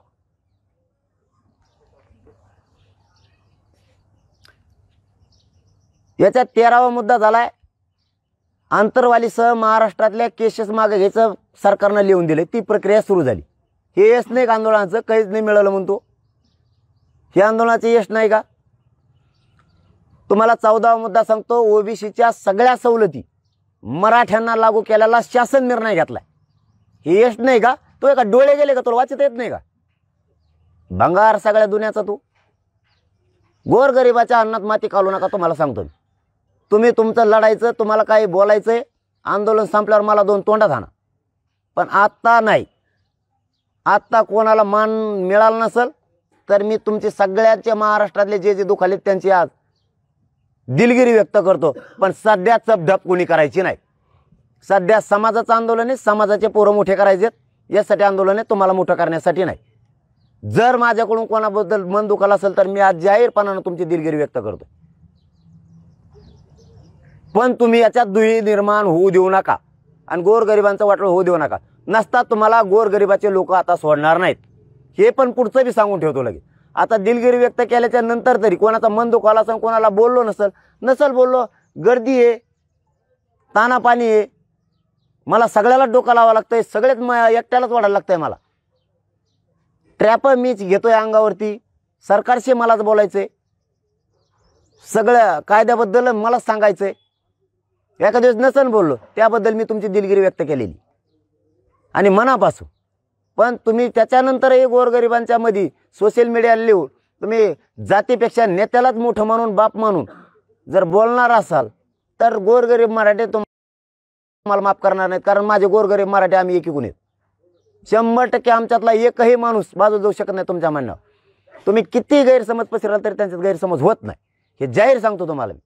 याच्यात 13वा मुद्दा झालाय आंतरवालीसह महाराष्ट्रातल्या केसेस मागे घ्यायचं सरकारनं लिहून दिले. ती प्रक्रिया सुरू झाली. हे यश नाही का आंदोलनाचं. काहीच नाही मिळालं म्हणतो. हे आंदोलनाचे यश नाही का. तुम्हाला 14वा मुद्दा सांगतो. ओबीसीच्या सगळ्या सवलती मराठ्यांना लागू केल्याला शासन निर्णय घेतलाय. हे यश नाही का. तो एका डोळे गेले का तुला वाचता येत नाही का. भंगार सगळ्या दुनियाचा तू. गोरगरिबाच्या अन्नात माती घालू नका तुम्हाला सांगतो. तुम्ही तुमचं लढायचं. तुम्हाला काही बोलायचंय. आंदोलन संपल्यावर मला 2 तोंडात आणा. पण आत्ता नाही. आत्ता कोणाला मान मिळाला नसेल तर मी तुमचे सगळ्यांचे महाराष्ट्रातले जे जे दुखालेत त्यांची आज दिलगिरी व्यक्त करतो. पण सध्या चपढप कोणी करायची नाही. सध्या समाजाचं आंदोलन आहे. समाजाचे पोरं मोठे करायचे यासाठी आंदोलन आहे. तुम्हाला मोठं करण्यासाठी नाही. जर माझ्याकडून कोणाबद्दल मन दुखाला असेल तर मी आज जाहीरपणानं तुमची दिलगिरी व्यक्त करतो. पण तुम्ही याच्यात दुही निर्माण होऊ देऊ नका आणि गोरगरिबांचं वाटलं होऊ देऊ नका. नसता तुम्हाला गोरगरिबाचे लोक आता सोडणार नाहीत. हे पण पुढचं बी सांगून ठेवतो लगेच. आता दिलगिरी व्यक्त केल्याच्या नंतर तरी कोणाचा मन दुखावला असेल कोणाला बोललो नसल बोललो गर्दी आहे तानापाणी आहे. मला सगळ्याला डोकं लावावं लागतंय. सगळेच एकट्यालाच वाढायला लागतंय. मला ट्रॅप मीच घेतोय अंगावरती. सरकारशी मलाच बोलायचंय. सगळ्या कायद्याबद्दल मलाच सांगायचंय. एका दिवस नसन बोललो त्याबद्दल मी तुमची दिलगिरी व्यक्त केलेली आणि मनापासून. पण तुम्ही त्याच्यानंतरही गोरगरिबांच्या मध्ये सोशल मीडियाला लिहून तुम्ही जातीपेक्षा नेत्यालाच मोठं मानून बाप मानून जर बोलणार असाल तर गोरगरीब मराठे तुम्हाला माफ करणार नाहीत. कारण माझे गोरगरीब मराठे आम्ही एकीकून आहेत. 100% आमच्यातला एकही माणूस बाजू जाऊ शकत नाही तुमच्या म्हणण्यावर. तुम्ही किती गैरसमज पसरला तरी त्यांच्यात गैरसमज होत नाही. हे जाहीर सांगतो तुम्हाला मी.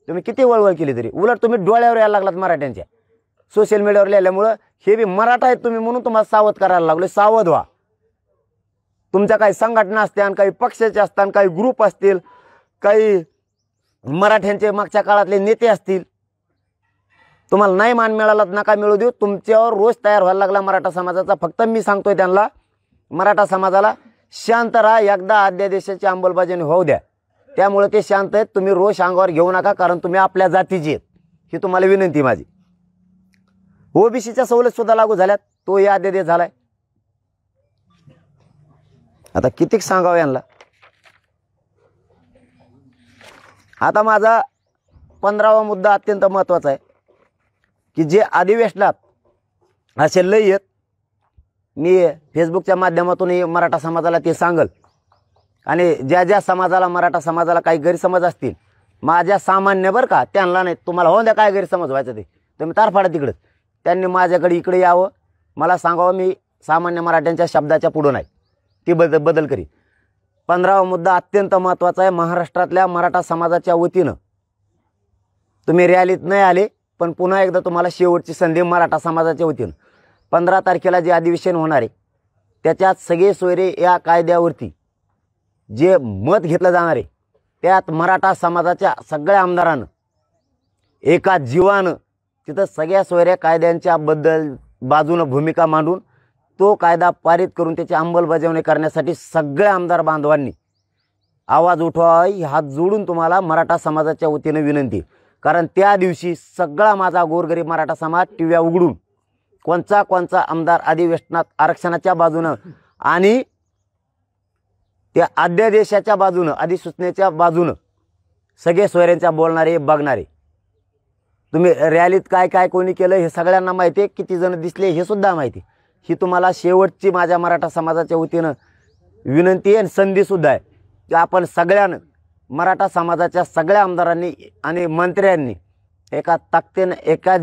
तुम्ही किती वळवळ केली तरी उलट तुम्ही डोळ्यावर यायला लागलात मराठ्यांच्या सोशल मीडियावर लिहिल्यामुळं. हे बी मराठा आहेत तुम्ही म्हणून तुम्हाला सावध करायला लागलो. सावध व्हा. तुमच्या काही संघटना असतील काही पक्षाचे असतात काही ग्रुप असतील काही मराठ्यांचे मागच्या काळातले नेते असतील. तुम्हाला नाही मान मिळाला नका मिळू देऊ. तुमच्यावर रोष तयार व्हायला लागला मराठा समाजाचा. फक्त मी सांगतोय त्यांना मराठा समाजाला शांत राहा. एकदा अध्यादेशाची अंमलबजावणी होऊ द्या. त्यामुळे ते शांत आहेत. तुम्ही रोष अंगावर घेऊ नका कारण तुम्ही आपल्या जातीचे आहेत. ही तुम्हाला विनंती माझी. ओबीसीच्या सवलत सुद्धा लागू झाल्यात. तोही अध्यादेश झालाय. आता कितीक सांगावं यांना. आता माझा 15वा मुद्दा अत्यंत महत्त्वाचा आहे की जे अधिवेशनात असे लय आहेत. मी फेसबुकच्या माध्यमातूनही मराठा समाजाला ते सांगल आणि ज्या ज्या समाजाला मराठा समाजाला काही गैरसमज असतील माझ्या सामान्य बरं का त्यांना नाही. तुम्हाला हो द्या काय गैरसमज व्हायचं ते तुम्ही तारफाडा तिकडंच. त्यांनी माझ्याकडे इकडे यावं मला सांगावं. मी सामान्य मराठ्यांच्या शब्दाच्या पुढं नाही. ती बदल करी. 15वा मुद्दा अत्यंत महत्त्वाचा आहे. महाराष्ट्रातल्या मराठा समाजाच्या वतीनं तुम्ही रॅलीत नाही आले पण पुन्हा एकदा तुम्हाला शेवटची संधी मराठा समाजाच्या वतीनं 15 तारखेला जे अधिवेशन होणार आहे त्याच्यात सगळे सोयरे या कायद्यावरती जे मत घेतलं जाणार आहे त्यात मराठा समाजाच्या सगळ्या आमदारांना एका जीवानं तिथं सगळ्या सोयऱ्या कायद्यांच्या बाजूनं भूमिका मांडून तो कायदा पारित करून त्याची अंमलबजावणी करण्यासाठी सगळ्या आमदार बांधवांनी आवाज उठवावा ही हात जोडून तुम्हाला मराठा समाजाच्या वतीनं विनंती. कारण त्या दिवशी सगळा माझा गोरगरीब मराठा समाज टीव्या उघडून कोणचा आमदार अधिवेशनात आरक्षणाच्या बाजूनं आणि त्या अध्यादेशाच्या बाजूनं अधिसूचनेच्या बाजूनं सगळे सोयऱ्यांच्या बोलणारे बघणारे. तुम्ही रॅलीत काय कोणी केलं हे सगळ्यांना माहिती आहे, किती जण दिसले हे सुद्धा माहिती. ही तुम्हाला शेवटची माझ्या मराठा समाजाच्या वतीनं विनंती आहे आणि संधीसुद्धा आहे की आपण सगळ्यांना मराठा समाजाच्या सगळ्या आमदारांनी आणि मंत्र्यांनी एका ताकदीनं एका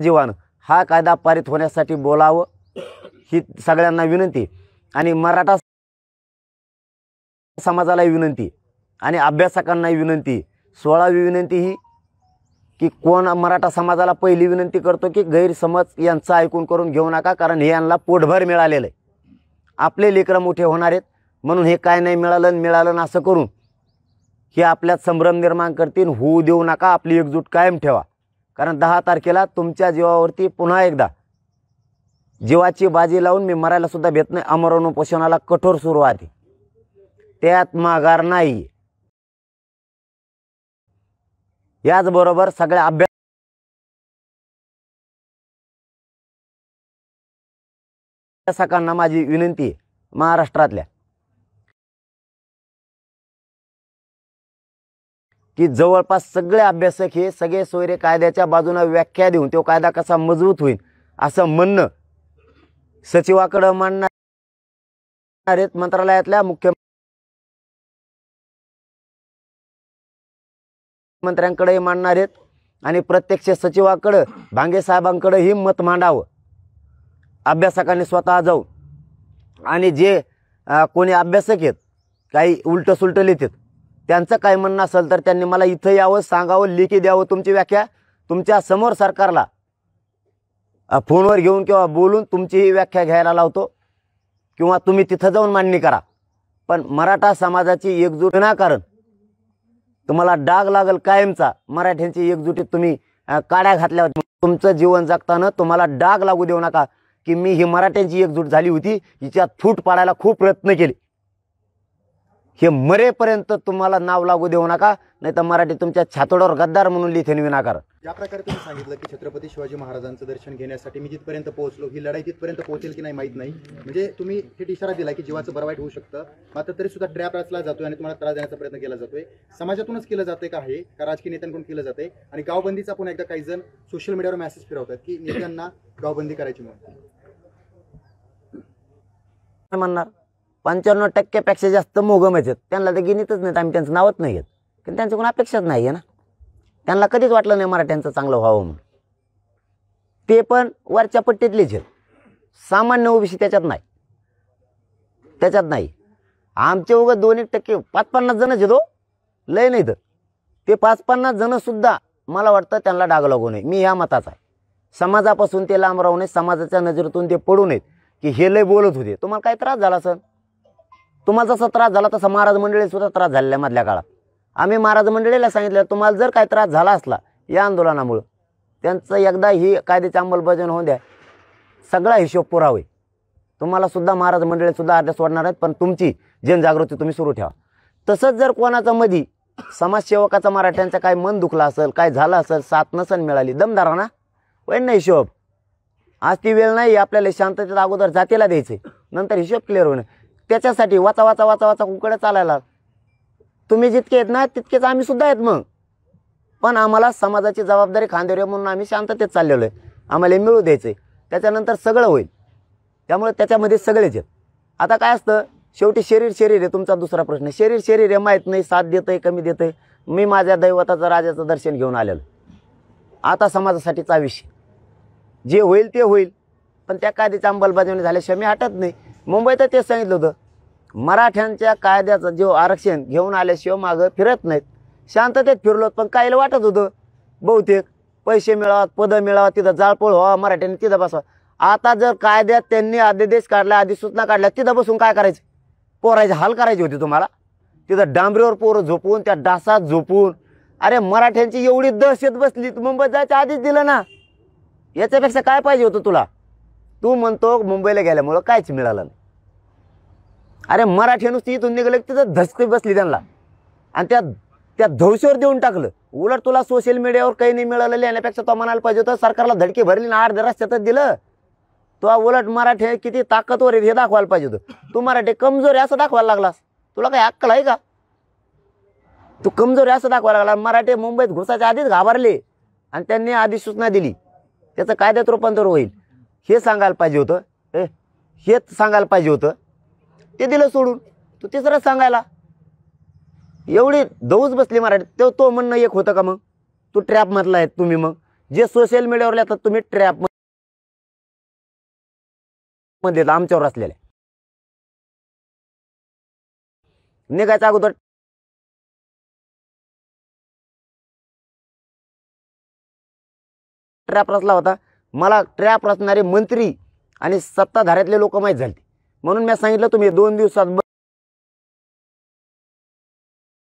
जीवानं हा कायदा पारित होण्यासाठी बोलावं ही सगळ्यांना विनंती. आणि मराठा समाजाला विनंती आणि अभ्यासकांना विनंती. 16वी विनंती ही की कोण मराठा समाजाला पहिली विनंती करतो की गैरसमज यांचा ऐकून करून घेऊ नका, कारण हे यांना पोटभर मिळालेलं आहे. आपले लेकरं मोठे होणार आहेत म्हणून हे काय नाही मिळालं असं करून हे आपल्यात संभ्रम निर्माण करतील. होऊ देऊ नका. आपली एकजूट कायम ठेवा. कारण 10 तारखेला तुमच्या जीवावरती पुन्हा एकदा जीवाची बाजी लावून मी मरायला सुद्धा भेट नाही. अमरण उपोषणाला कठोर सुरुवात आहे, त्यात माघार नाही. याचबरोबर सगळ्या अभ्यासकांना माझी विनंती आहे महाराष्ट्रातल्या की जवळपास सगळे अभ्यासक हे सगळे सोयरे कायद्याच्या बाजूने व्याख्या देऊन तो कायदा कसा मजबूत होईल असं म्हणणं सचिवाकडे मांडणार आहेत, मंत्रालयातल्या मुख्यमंत्र्यांकडे मांडणार आहेत आणि प्रत्यक्ष सचिवाकडे भांगे साहेबांकडे ही मत मांडावं अभ्यासकांनी स्वतः जाऊन. आणि जे कोणी अभ्यासक आहेत काही उलट सुलट लिहितात त्यांचं काय म्हणणं असेल तर त्यांनी मला इथं यावं, सांगावं, लेखी द्यावं तुमची व्याख्या. तुमच्या समोर सरकारला फोनवर घेऊन किंवा बोलून तुमची ही व्याख्या घ्यायला लावतो किंवा तुम्ही तिथं जाऊन मांडणी करा. पण मराठा समाजाची एकजूट विनाकारण तुम्हाला डाग लागल कायमचा. मराठ्यांची एकजुटीत तुम्ही काड्या घातल्यावर तुमचं जीवन जगताना तुम्हाला डाग लागू देऊ नका की मी ही मराठ्यांची एकजूट झाली होती हिच्यात फूट पाडायला खूप प्रयत्न केले. हे मरेपर्यंत तुम्हाला नाव लागू देऊ नका, नाही तर मराठी तुमच्या छातोडावर गद्दार म्हणून लिहिते विनाकारण.
ज्या प्रकारे तुम्ही सांगितलं की छत्रपती शिवाजी महाराजांचं दर्शन घेण्यासाठी मी जिथपर्यंत पोहोचलो, ही लढाई तिथपर्यंत पोहोचेल की नाही माहीत नाही. म्हणजे तुम्ही थेट इशारा दिला की जीवाचं बरं वाईट होऊ शकतं, मात्र तरी सुद्धा ट्रॅप रचला जातोय आणि तुम्हाला त्रास देण्याचा प्रयत्न केला जातोय. समाजातूनच केलं जाते का हे, का राजकीय नेत्यांकडून केलं जाते? आणि गावबंदीचा पुन्हा एकदा काही जण सोशल मीडियावर मेसेज फिरवतात की नेत्यांना गावबंदी करायची म्हणून.
म्हणणार 95% पेक्षा जास्त मोगम आहेत, त्यांना तर गिनीतच नाहीत. आम्ही त्यांचं नावच नाही घेत, कारण त्यांचं कोण अपेक्षाच नाही आहे ना. त्यांना कधीच वाटलं नाही मराठ्यांचं चांगलं व्हावं म्हणून. ते पण वरच्या पट्टीतलेच आहेत, सामान्य ओबीसी त्याच्यात नाही. आमचे उगा 2-1% 5-50 जणच येतो, लय नाही तर ते 5-50 जण सुद्धा मला वाटतं त्यांना डाग लागू नये. मी ह्या मताचा आहे. समाजापासून ते लांब राहू नये, समाजाच्या नजरेतून ते पडू नयेत की हे लय बोलत होते. तुम्हाला काय त्रास झाला सर? तुम्हाला जसा त्रास झाला तसा महाराज मंडळी सुद्धा त्रास झालेला मधल्या काळात. आम्ही महाराज मंडळीला सांगितलं तुम्हाला जर काय त्रास झाला असला या आंदोलनामुळं त्यांचं एकदा ही कायद्याची अंमलबजावणी होऊन द्या, सगळा हिशोब पुरावे. तुम्हाला सुद्धा महाराज मंडळी सुद्धा अर्ध्या सोडणार आहेत, पण तुमची जनजागृती तुम्ही सुरू ठेवा. तसंच जर कोणाचा मधी समाजसेवकाचा मराठ्यांचा काय मन दुखला असेल, काय झालं असेल, साथ नसन मिळाली, दमदारा ना होईल ना हिशोब. आज ती वेळ नाही, आपल्याला शांततेत अगोदर जातीला द्यायचे, नंतर हिशोब क्लिअर होणं. त्याच्यासाठी वाचा कुकडे चालायला तुम्ही जितके आहेत ना तितकेच आम्ही सुद्धा आहेत. मग पण आम्हाला समाजाची जबाबदारी खांद्यावर म्हणून आम्ही शांततेत चाललेलो आहे. आम्हाला मिळू द्यायचं, त्याच्यानंतर सगळं होईल. त्यामुळे त्याच्यामध्ये सगळेच आहेत. आता काय असतं शेवटी शरीर आहे. तुमचा दुसरा प्रश्न, शरीर आहे माहीत नाही, साथ देतंय कमी देतंय. मी माझ्या दैवताचं राजाचं दर्शन घेऊन आलेलो. आता समाजासाठीचा विषय जे होईल ते होईल, पण त्या कायद्याची अंमलबजावणी झाल्याशिवाय मी हटत नाही. मुंबईत तेच सांगितलं होतं मराठ्यांच्या कायद्याचं जो आरक्षण घेऊन आल्याशिवाय मागं फिरत नाहीत. शांततेत फिरलो, पण काहीला वाटत होतं बहुतेक पैसे मिळावं, पदं मिळावं, तिथं जाळपोळ व्हावा, मराठ्यांनी तिथं बसावं. आता जर कायद्यात त्यांनी अध्यादेश काढला, अधिसूचना काढल्या, तिथं बसून काय करायचं? पोरायचे हाल करायचे होते तुम्हाला. तिथं डांबरीवर पोरं झोपून, त्या डासात झोपून. अरे मराठ्यांची एवढी दहशत बसली, मुंबईत जायच्या आधीच दिलं ना. याच्यापेक्षा काय पाहिजे होतं तुला? तू म्हणतो मुंबईला गेल्यामुळं काहीच मिळालं नाही. अरे मराठी नुसती इथून निघालं की तिथं धसकी बसली त्यांना, आणि त्या धवशीवर देऊन टाकलं. उलट तुला सोशल मीडियावर काही नाही मिळालं लिहिण्यापेक्षा तो म्हणायला पाहिजे होतं सरकारला धडकी भरली ना, अर्ध्या रस्त्यातच दिलं. तो उलट मराठी किती ताकदवर आहे हे दाखवायला पाहिजे होतं. तू मराठी कमजोर आहे असं दाखवायला लागलास. तुला काही अक्कल आहे का? तू कमजोर आहे असं दाखवायला लागला. मराठी मुंबईत घुसाच्या आधीच घाबरले आणि त्यांनी अधिसूचना दिली, त्याचं कायद्यात रूपांतर होईल हे सांगायला पाहिजे होतं. हेच सांगायला पाहिजे होतं. ते दिलं सोडून. तू तिसरं सांगायला एवढी दौज बसली मराठी. तो म्हणणं एक होतं का? मग तू ट्रॅप मधला आहे तुम्ही. मग जे सोशल मीडियावर लिहितात तुम्ही ट्रॅप मध्ये आमच्यावर असलेल्या. निघायच्या अगोदर ट्रॅप रचला होता. मला ट्रॅप रचणारे मंत्री आणि सत्ताधाऱ्यातले लोक माहीत झाले, म्हणून मी सांगितलं तुम्ही 2 दिवसात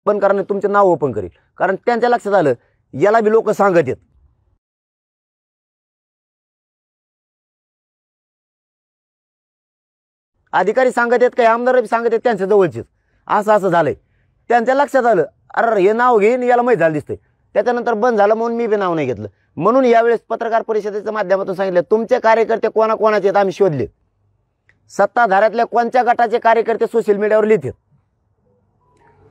बंद करा, तुमचे नाव ओपन करेल. कारण त्यांच्या लक्षात आलं याला बी लोक सांगत आहेत. अधिकारी सांगत आहेत, काही आमदार बी सांगत आहेत त्यांच्या जवळचेच. असं झालंय. त्यांच्या लक्षात आलं अरे हे नाव घेईन याला माहीत झालं दिसतंय. त्याच्यानंतर बंद झालं म्हणून मी बी नाव नाही घेतलं. म्हणून यावेळेस पत्रकार परिषदेच्या माध्यमातून सांगितलं तुमचे कार्यकर्ते कोणाकोणाचे आहेत आम्ही शोधले. सत्ताधाऱ्यातल्या कोणत्या गटाचे कार्यकर्ते सोशल मीडियावर लिहितात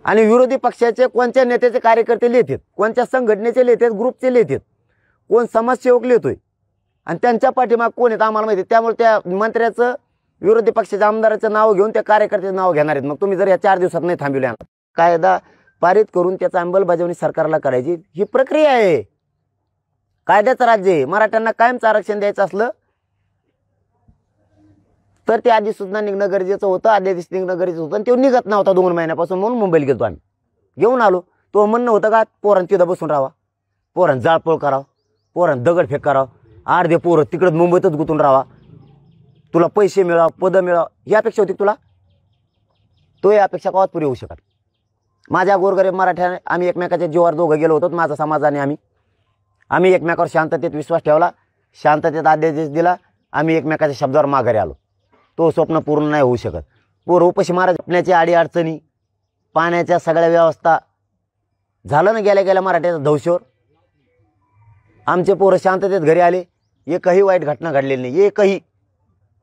आणि विरोधी पक्षाचे कोणत्या नेत्याचे कार्यकर्ते लिहितात, कोणत्या संघटनेचे लिहितात, ग्रुपचे लिहितात, कोण समाजसेवक लिहितोय आणि त्यांच्या पाठीमाग कोण आहेत आम्हाला माहिती. त्यामुळे त्या मंत्र्याचं विरोधी पक्षाच्या आमदाराचं नाव घेऊन त्या कार्यकर्त्याचं नाव घेणार आहेत. मग तुम्ही जर या 4 दिवसात नाही थांबवले, कायदा पारित करून त्याचा अंमलबजावणी सरकारला करायची ही प्रक्रिया आहे. कायद्याचं राज्य आहे. मराठ्यांना कायमचं आरक्षण द्यायचं असलं तर ते आधी सुद्धा निघणं गरजेचं होतं, अध्यादेश निघणं गरजेचं होतं, आणि ते निघत नव्हता 2 महिन्यापासून. म्हणून मुंबईला गेलो आम्ही. घेऊन आलो. तो म्हणणं होतं का पोरांनी तिथं बसून राहावा, पोरांनी जाळपोळ करावं, पोरांनी दगडफेक करावं, अर्धे पोरं तिकडं मुंबईतच गुंतून राहावा, तुला पैसे मिळावं, पदं मिळावं, ही अपेक्षा होती तुला? तो या अपेक्षा कवाच पुरी होऊ शकत. माझ्या गोरगरीब मराठ्याने आम्ही एकमेकाच्या जीवावर दोघं गेलो होतो. माझा समाजाने आम्ही एकमेकावर शांततेत विश्वास ठेवला, शांततेत अध्यादेश दिला, आम्ही एकमेकाच्या शब्दावर माघारी आलो. तो स्वप्न पूर्ण नाही होऊ शकत. पोरं उपाशी मारा, जपण्याची आडी अडचणी, पाण्याच्या सगळ्या व्यवस्था झालं ना गेल्या मराठ्याच्या धवशीवर. आमचे पोरं शांततेत घरी आले, एकही वाईट घटना घडलेली नाही, एकही.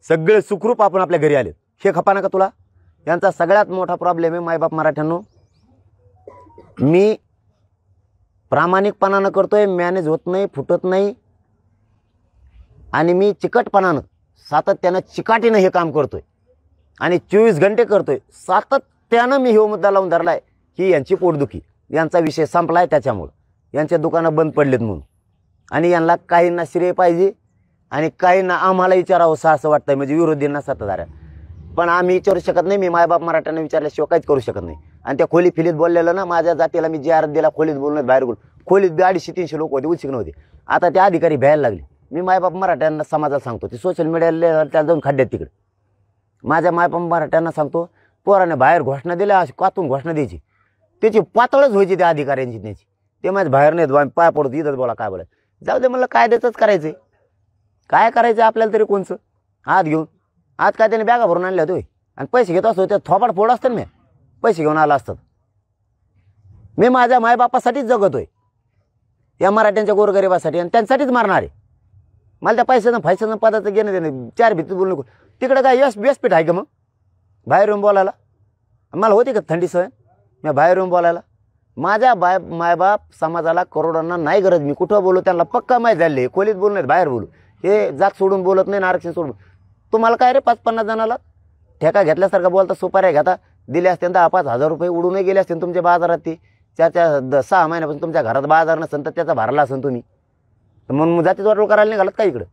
सगळे सुखरूप आपण आपल्या घरी आले. हे खपा नका तुला? यांचा सगळ्यात मोठा प्रॉब्लेम आहे मायबाप मराठ्यांनो. मी प्रामाणिकपणानं करतोय, मॅनेज होत नाही, फुटत नाही, आणि मी चिकटपणानं सातत्यानं चिकाटीनं हे काम करतोय आणि 24 घंटे करतोय. सातत्यानं मी हे मुद्दा लावून धरलाय की यांची पोटदुखी, यांचा विषय संपलाय त्याच्यामुळं, यांच्या दुकानं बंद पडलेत म्हणून. आणि यांना काहींना श्रेय पाहिजे आणि काहींना आम्हाला विचारावं असं वाटतंय, म्हणजे विरोधींना सत्ताधाऱ्या. पण आम्ही विचारू शकत नाही. मी मायबाप मराठ्यांना विचारल्याशिवाय काहीच करू शकत नाही. आणि त्या खोली फिलीत बोललेलं ना, माझ्या जातीला मी जे दिला खोलीत बोलण्यात बाहेर बोल. खोलीत 250-300 लोक होते, उचिक नव्हते. आता ते अधिकारी भ्यायला लागले. मी मायबाप मराठ्यांना समाजाला सांगतो, ते सोशल मीडियाला त्या जाऊन खड्ड्यात तिकडे. माझ्या मायबाप मराठ्यांना सांगतो, पोराने बाहेर घोषणा दिल्या, अशी कातून घोषणा द्यायची, त्याची पातळच व्हायची त्या अधिकाऱ्यांची त्याची. ते माझ्या बाहेर नाहीत, आम्ही पाय पडतो इथंच बोला काय बोलाय. जाऊ दे म्हणलं, कायद्याचंच करायचं आहे. काय करायचं आपल्याला तरी कोणचं हात घेऊन. आज काय त्याने बॅगा भरून आणल्या होते आणि पैसे घेत असतो, त्या थोपाड फोड असतं ना, मी पैसे घेऊन आला असतात. मी माझ्या मायबापासाठीच जगतोय, या मराठ्यांच्या गोरगरिबासाठी, आणि त्यांच्यासाठीच मारणार आहे. मला त्या पैशाचं पदाचं घेणं देणं. 4 भिंतीत बोलू नको. तिकडं काय व्यासपीठ आहे का मग बाहेर येऊन बोलायला? मला होती का थंडी सवय मी बाहेर येऊन बोलायला? माझ्या मायबाप समाजाला करोडांना नाही गरज. मी कुठं बोलू त्यांना पक्का माहीत झाले. खोलीत बोलू नाहीत, बाहेर बोलू. हे जात सोडून बोलत नाही, आरक्षण सोडून. तुम्हाला काय रे 5-50 जणाला ठेका घेतल्यासारखं बोलता, सुपाऱ्या घेता, दिले असते 10-5 हजार रुपये उडूनही गेले असते तुमच्या बाजारात. ती 4-6 महिन्यापासून तुमच्या घरात बाजार नसेल तर त्याचा भरला असेल तुम्ही. म्हणून जातीच वाटोळ करायला निघालात का इकडं?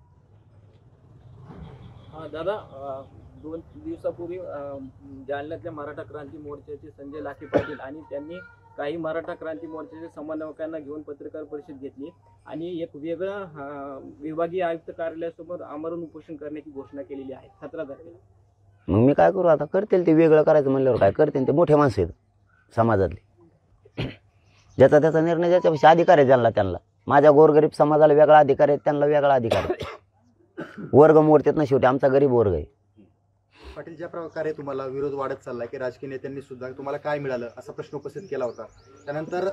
दादा, 2 दिवसापूर्वी जालन्यातल्या मराठा क्रांती मोर्चाचे संजय लाखे पाटील आणि त्यांनी काही मराठा क्रांती मोर्चाच्या समन्वयकांना घेऊन पत्रकार परिषद घेतली आणि एक वेगळं विभागीय आयुक्त कार्यालयासमोर आमरण उपोषण करण्याची घोषणा केलेली आहे 17 तारखेला.
मग मी काय करू आता? करतील ते, वेगळं करायचं म्हणल्यावर काय करतील ते? मोठे माणसं आहेत समाजातले, ज्याचा त्याचा निर्णय ज्याच्यापेक्षा अधिकार आहे त्यांना. माझ्या गोरगरीब समाजाला वेगळा अधिकार आहे, त्यांना वेगळा अधिकार आहे. वर्ग मोडतात ना शेवटी, आमचा गरीब वर्ग आहे.
पाटील, ज्या प्रकारे तुम्हाला विरोध वाढत चाललाय की राजकीय नेत्यांनी सुद्धा तुम्हाला काय मिळालं असा प्रश्न उपस्थित केला होता, त्यानंतर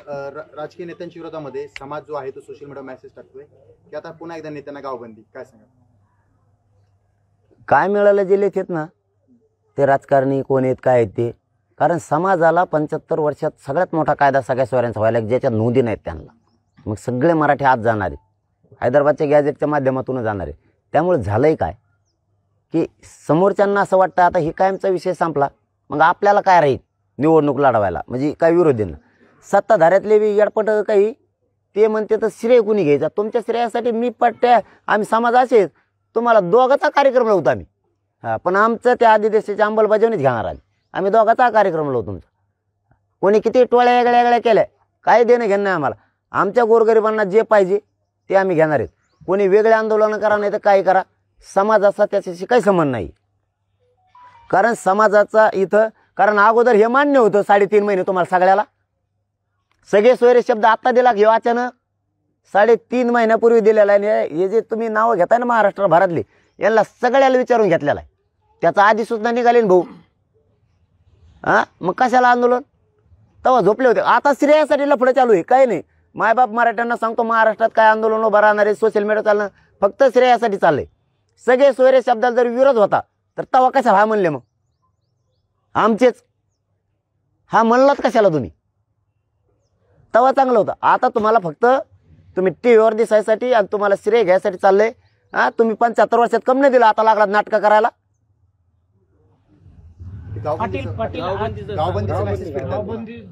राजकीय नेत्यांच्या विरोधामध्ये समाज जो आहे तो सोशल मीडिया मेसेज टाकतोय की आता पुन्हा एकदा नेत्यांना गावबंदी, काय सांगा?
काय मिळालं जे लिहितात ना ते राजकारणी कोण आहेत काय आहेत ते, कारण समाजाला 75 वर्षात सगळ्यात मोठा कायदा सगळ्या सोयऱ्यांचा व्हायला ज्याच्यात नोंदी नाहीत त्यांना, मग सगळे मराठी आज जाणार आहेत, हैदराबादच्या गॅजेटच्या माध्यमातून जाणार आहे. त्यामुळे झालंय काय की समोरच्यांना असं वाटतं आता ही कायमचा विषय संपला, मग आपल्याला काय राहील निवडणूक लढवायला, म्हणजे काय विरोधींना. सत्ताधाऱ्यातले बी येडपट काही ते म्हणते तर श्रेय कुणी घ्यायचा? तुमच्या श्रेयासाठी मी पट्ट्या, आम्ही समाज असेच तुम्हाला दोघाचा कार्यक्रम लावतो आम्ही. पण आमचं त्या आदिदेशाची अंमलबजावणीच घेणार आली, आम्ही दोघाचा कार्यक्रम लावतो तुमचा. कोणी किती टोळ्या वेगळ्या वेगळ्या केल्या काही देणं घेणं नाही आम्हाला. आमच्या गोरगरिबांना जे पाहिजे ते आम्ही घेणार आहेत. कोणी वेगळे आंदोलन करा नाही तर काही करा, समाजाचा त्याच्याशी काही संबंध नाही. कारण समाजाचा इथं, कारण अगोदर हे मान्य होतं 3.5 महिने तुम्हाला सगळ्याला, सगळे सोयरे शब्द आत्ता दिला घेऊ अचानक 3.5 महिन्यापूर्वी दिलेला आहे. हे जे तुम्ही नावं घेताय ना महाराष्ट्रभरातले, यांना सगळ्याला विचारून घेतलेला आहे. त्याचा आधी सुद्धा निघाले ना भाऊ. मग कशाला आंदोलन? तेव्हा झोपले होते. आता श्रेयासाठी लफडं चालू आहे, काही नाही. मायबाप मराठ्यांना सांगतो महाराष्ट्रात काय आंदोलन उभं राहणार आहे, सोशल मीडिया चालणं फक्त श्रेयासाठी चाललंय. सगळे सोयरे शब्दाला जर विरोध होता तर तेव्हा कशा हा म्हणले? मग आमचेच हा म्हणलात कशाला तुम्ही? तेव्हा चांगलं होतं. आता तुम्हाला फक्त तुम्ही टीव्हीवर दिसायसाठी आणि तुम्हाला श्रेय घ्यायसाठी चाललंय. तुम्ही 75 वर्षात कम नाही दिलं, आता लागलात नाटकं करायला.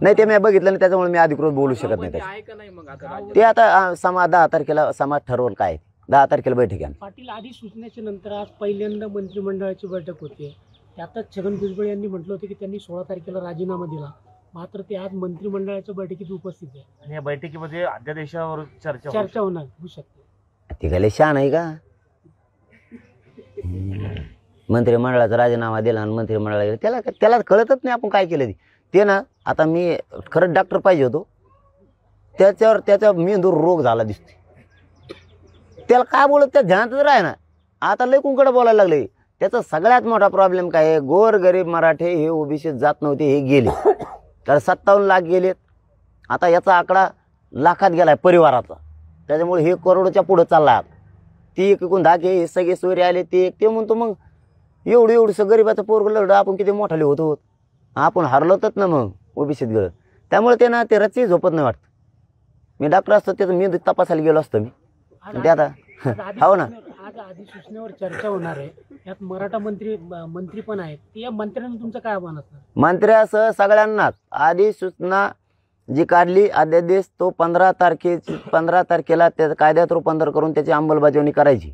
नाही ते मी बघितलं नाही, त्याच्यामुळे मी अधिकृत बोलू शकत नाही.
आहे का नाही मग आता
ते आता 10 तारखेला समाज ठरवलं काय, 10 तारखेला बैठक आहे.
पाटील, आधी सूचनेच्या नंतर आज पहिल्यांदा मंत्रिमंडळाची बैठक होते. त्यातच छगन भुजबळ यांनी म्हटलं होतं की त्यांनी 16 तारखेला राजीनामा दिला, मात्र ते आज मंत्रिमंडळाच्या बैठकीत उपस्थित आहे
आणि या बैठकीमध्ये अध्यादेशावर
चर्चा होणार होऊ शकते.
ती काय शान आहे का? मंत्रिमंडळाचा राजीनामा दिला आणि मंत्रिमंडळाला गेलं, त्याला कळतच नाही आपण काय केलं ते ना. आता मी खरंच डॉक्टर पाहिजे होतो, त्याच्या मेंदूर रोग झाला दिसतो. त्याला काय बोलत त्या ध्यानातच राह ना. आता लय कुंकडं बोलायला लागले. त्याचा सगळ्यात मोठा प्रॉब्लेम काय आहे, गोर गरीब मराठे हे ओबीसीत जात नव्हते, हे गेले. तर 57 लाख गेलेत. आता याचा आकडा लाखात गेलाय परिवाराचा. त्याच्यामुळे हे करोडच्या पुढे चालला. ती एकूण धाके हे सगळे सोयरे आले, ते म्हणतो मग एवढं गरीबाचं पोरग लढलं आपण किती मोठाले होतो, आपण हरलोतच ना मग ओबीसीत गेलं. त्यामुळे ते ना ते रच्ची झोपत नाही वाटतं. मी डॉक्टर असतो त्याचं मी तपासायला गेलो असतो मी. ते आता हो ना,
आज अधिसूचनेवर चर्चा होणार आहे. यात मराठा मंत्री पण आहेत. या मंत्र्यांना तुमचं काय आव्हान असणार?
मंत्र्यासह सगळ्यांनाच अधिसूचना जी काढली अध्यादेश तो 15 तारखेला त्या कायद्यात रूपांतर करून त्याची अंमलबजावणी करायची.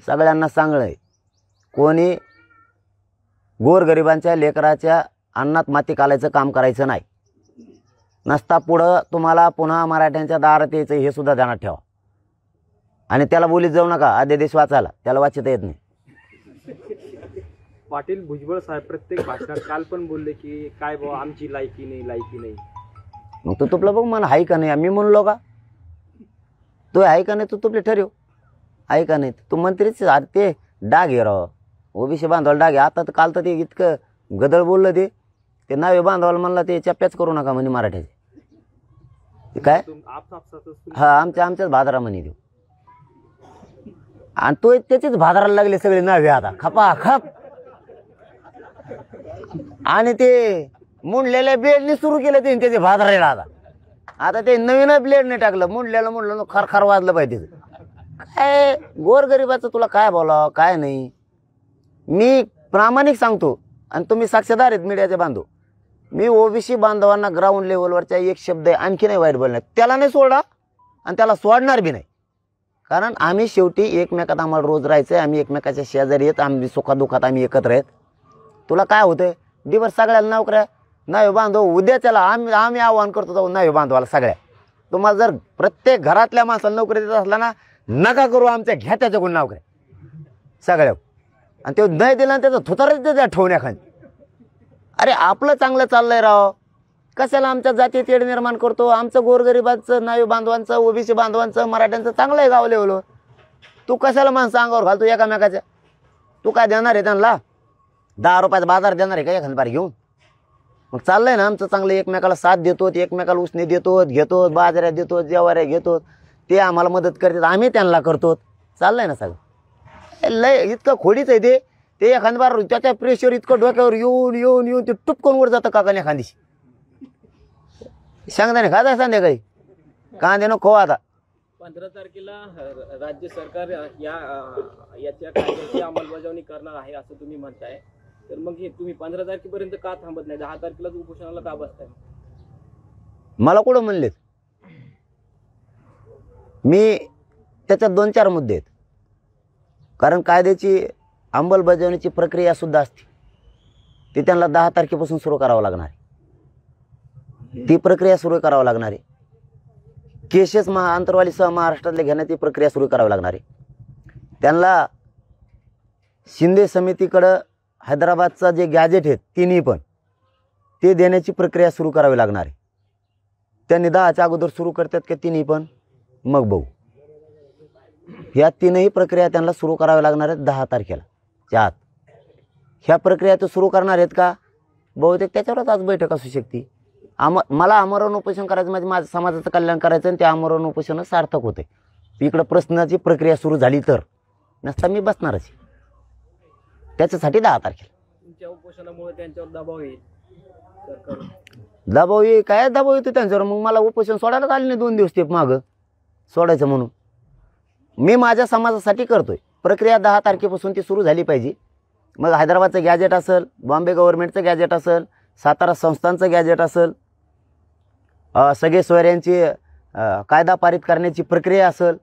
सगळ्यांना सांगणं आहे, कोणी गोरगरिबांच्या लेकराच्या अन्नात माती घालायचं काम करायचं नाही. नसता पुढं तुम्हाला पुन्हा मराठ्यांच्या दारात यायचं हे सुद्धा ध्यानात ठेवा. आणि त्याला बोलीत जाऊ नका अध्यादेश वाचायला, त्याला वाचता येत नाही.
पाटील, भुजबळ साहेब प्रत्येक भाषणात काल पण बोलले की काय बाबा आमची लायकी नाही.
मग तू तुपलं बघ मला आहे का नाही, आम्ही म्हणलो का तो आहे का नाही, तू तुपले ठरव आहे का नाही. तू मंत्रीच ते डाग आहे राव, ओबीसी बांधवाला डाग आहे. आता तर काल तर ते इतकं गदळ बोललं ते नावे बांधवाला म्हणला ते चप्प्याच करू नका म्हणे मराठ्याचे. काय हा आमच्याच भादरा म्हणे देऊ. आणि तो त्याचीच भादराला लागले सगळे नावे आता खपाखप. आणि ते मुंडलेल्या ब्लेडने सुरू केलं त्याचे भादरायला. आता ते नवीन ब्लेडने टाकलं, मुंडलेलं खरखर वाजलं पाहिजे. काय गोरगरिबाचं तुला काय बोलावं काय नाही. मी प्रामाणिक सांगतो आणि तुम्ही साक्षीदार आहेत मीडियाचे बांधव. मी ओबीसी बांधवांना ग्राउंड लेवलवरच्या एक शब्द आणखी नाही वाईट बोलणार, त्याला नाही सोडा आणि त्याला सोडणार बी नाही. कारण आम्ही शेवटी एकमेकात आम्हाला रोज राहायचं आहे. आम्ही एकमेकाच्या शेजारी येत, आम्ही सुखादुखात आम्ही एकत्र आहेत. तुला काय होतंय दिवस सगळ्याला नोकऱ्या नाही बांधव उद्याच्याला आम्ही आव्हान करतो जाऊ नाही बांधवाला सगळ्या. तुम्हाला जर प्रत्येक घरातल्या माणसाला नोकरी देत असला ना नका करू आमच्या घ्या त्याच्याकडून नोकऱ्या सगळ्या. आणि ते नाही दिला आणि त्याचं थुतारच त्या ठेवण्याखाली. अरे आपलं चांगलं चाललंय राव, कशाला आमच्या जाती तेढ निर्माण करतो. आमचं गोरगरिबांचं नायू बांधवांचं ओबीसी बांधवांचं मराठ्यांचं चांगलं आहे गाव लेवलवर. तू कशाला माणसं अंगावर घालतो एकामेकाच्या. तू काय देणार आहे त्यांना 10 रुपयाचा बाजार देणार आहे का एखाद बार घेऊन. मग चाललंय ना आमचं चांगलं, एकमेकाला साथ देतो, एकमेकाला उसने देतो, घेतो बाजाऱ्या देतो, जेवाऱ्या घेतो, ते आम्हाला मदत करतात आम्ही त्यांना करतो. चाललंय ना सगळं. लय इतकं खोडीच आहे ते एखाद बार त्याच्या प्रेशर इतकं डोक्यावर येऊन येऊन येऊन ते टुपकून वर जातं काकाने एखादीशी. सांगताना खाता संध्याकाळी कांदे नको आता.
15 तारखेला राज्य सरकार याच्या कायद्याची अंमलबजावणी करणार आहे असं तुम्ही म्हणताय. तर मग हे तुम्ही 15 तारखेपर्यंत का थांबत नाही, 10 तारखेलाच उपोषणाला का बसताय?
मला कुठं म्हणलेत मी त्याच्यात 2-4 मुद्दे आहेत. कारण कायद्याची अंमलबजावणीची प्रक्रिया सुद्धा असते ती त्यांना 10 तारखेपासून सुरू करावं लागणार आहे. ती प्रक्रिया सुरू करावं लागणार आहे. केसेस आंतरवालीसह महाराष्ट्रातले घेण्याची प्रक्रिया सुरू करावी लागणार आहे. त्यांना शिंदे समितीकडं हैदराबादचा जे गॅजेट आहेत तिन्ही पण ते देण्याची प्रक्रिया सुरू करावी लागणार आहे. त्यांनी 10च्या अगोदर सुरू करतात का तिन्ही पण मग बघू. ह्या तीनही प्रक्रिया त्यांना सुरू कराव्या लागणार आहेत 10 तारखेला आत. ह्या प्रक्रिया तर सुरू करणार आहेत का बहुतेक त्याच्यावरच आज बैठक असू शकते. मला आमरण उपोषण करायचं म्हणजे माझ्या समाजाचं कल्याण करायचं आणि ते आमरण उपोषण सार्थक होते. इकडं प्रश्नाची प्रक्रिया सुरू झाली तर नसता मी बसणारच त्याच्यासाठी 10 तारखेला.
तुमच्या उपोषणामुळे त्यांच्यावर दबाव येईल सरकार.
दबाव ये काय दबाव येतो त्यांच्यावर. मग मला उपोषण सोडायलाच आले नाही 2 दिवस ते मागं सोडायचं म्हणून. मी माझ्या समाजासाठी करतोय. प्रक्रिया 10 तारखेपासून ती सुरू झाली पाहिजे. मग हैदराबादचं गॅजेट असेल, बॉम्बे गव्हर्नमेंटचं गॅजेट असेल, सातारा संस्थांचं गॅजेट असेल, सगळे सोयऱ्यांची कायदा पारित करण्याची प्रक्रिया असेल,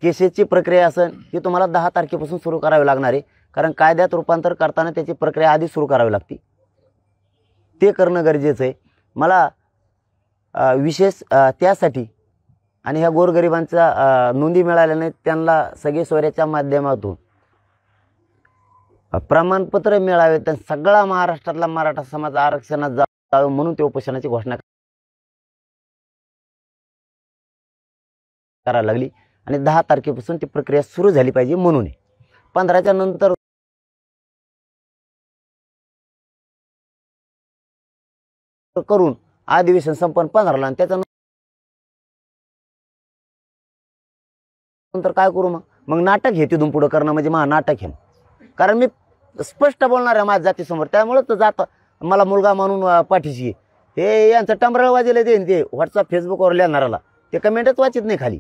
केसेसची प्रक्रिया असेल, ही तुम्हाला 10 तारखेपासून सुरू करावी लागणार आहे. कारण कायद्यात रूपांतर करताना त्याची प्रक्रिया आधी सुरू करावी लागते. ते करणं गरजेचं आहे. मला विशेष त्यासाठी आणि ह्या गोरगरिबांच्या नोंदी मिळाल्या नाहीत त्यांना सगळे सोयऱ्याच्या माध्यमातून प्रमाणपत्र मिळावे. तर सगळा महाराष्ट्रातला मराठा समाज आरक्षणात जावं म्हणून ते उपोषणाची घोषणा करायला लागली. आणि 10 तारखेपासून ती प्रक्रिया सुरू झाली पाहिजे म्हणून. 15च्या नंतर करून अधिवेशन संपन्न 15ला आणि त्याच्यानंतर काय करू मग नाटक हे तिथून पुढं करणं म्हणजे महा नाटक आहे. कारण मी स्पष्ट बोलणार आहे माझ्या जातीसमोर. त्यामुळेच तर जात मला मुलगा म्हणून पाठीशी हे यांचं टंबरळ वाजेलं देईन ते व्हॉट्सअप फेसबुकवर लिहिणाराला ते कमेंटच वाचित नाही खाली.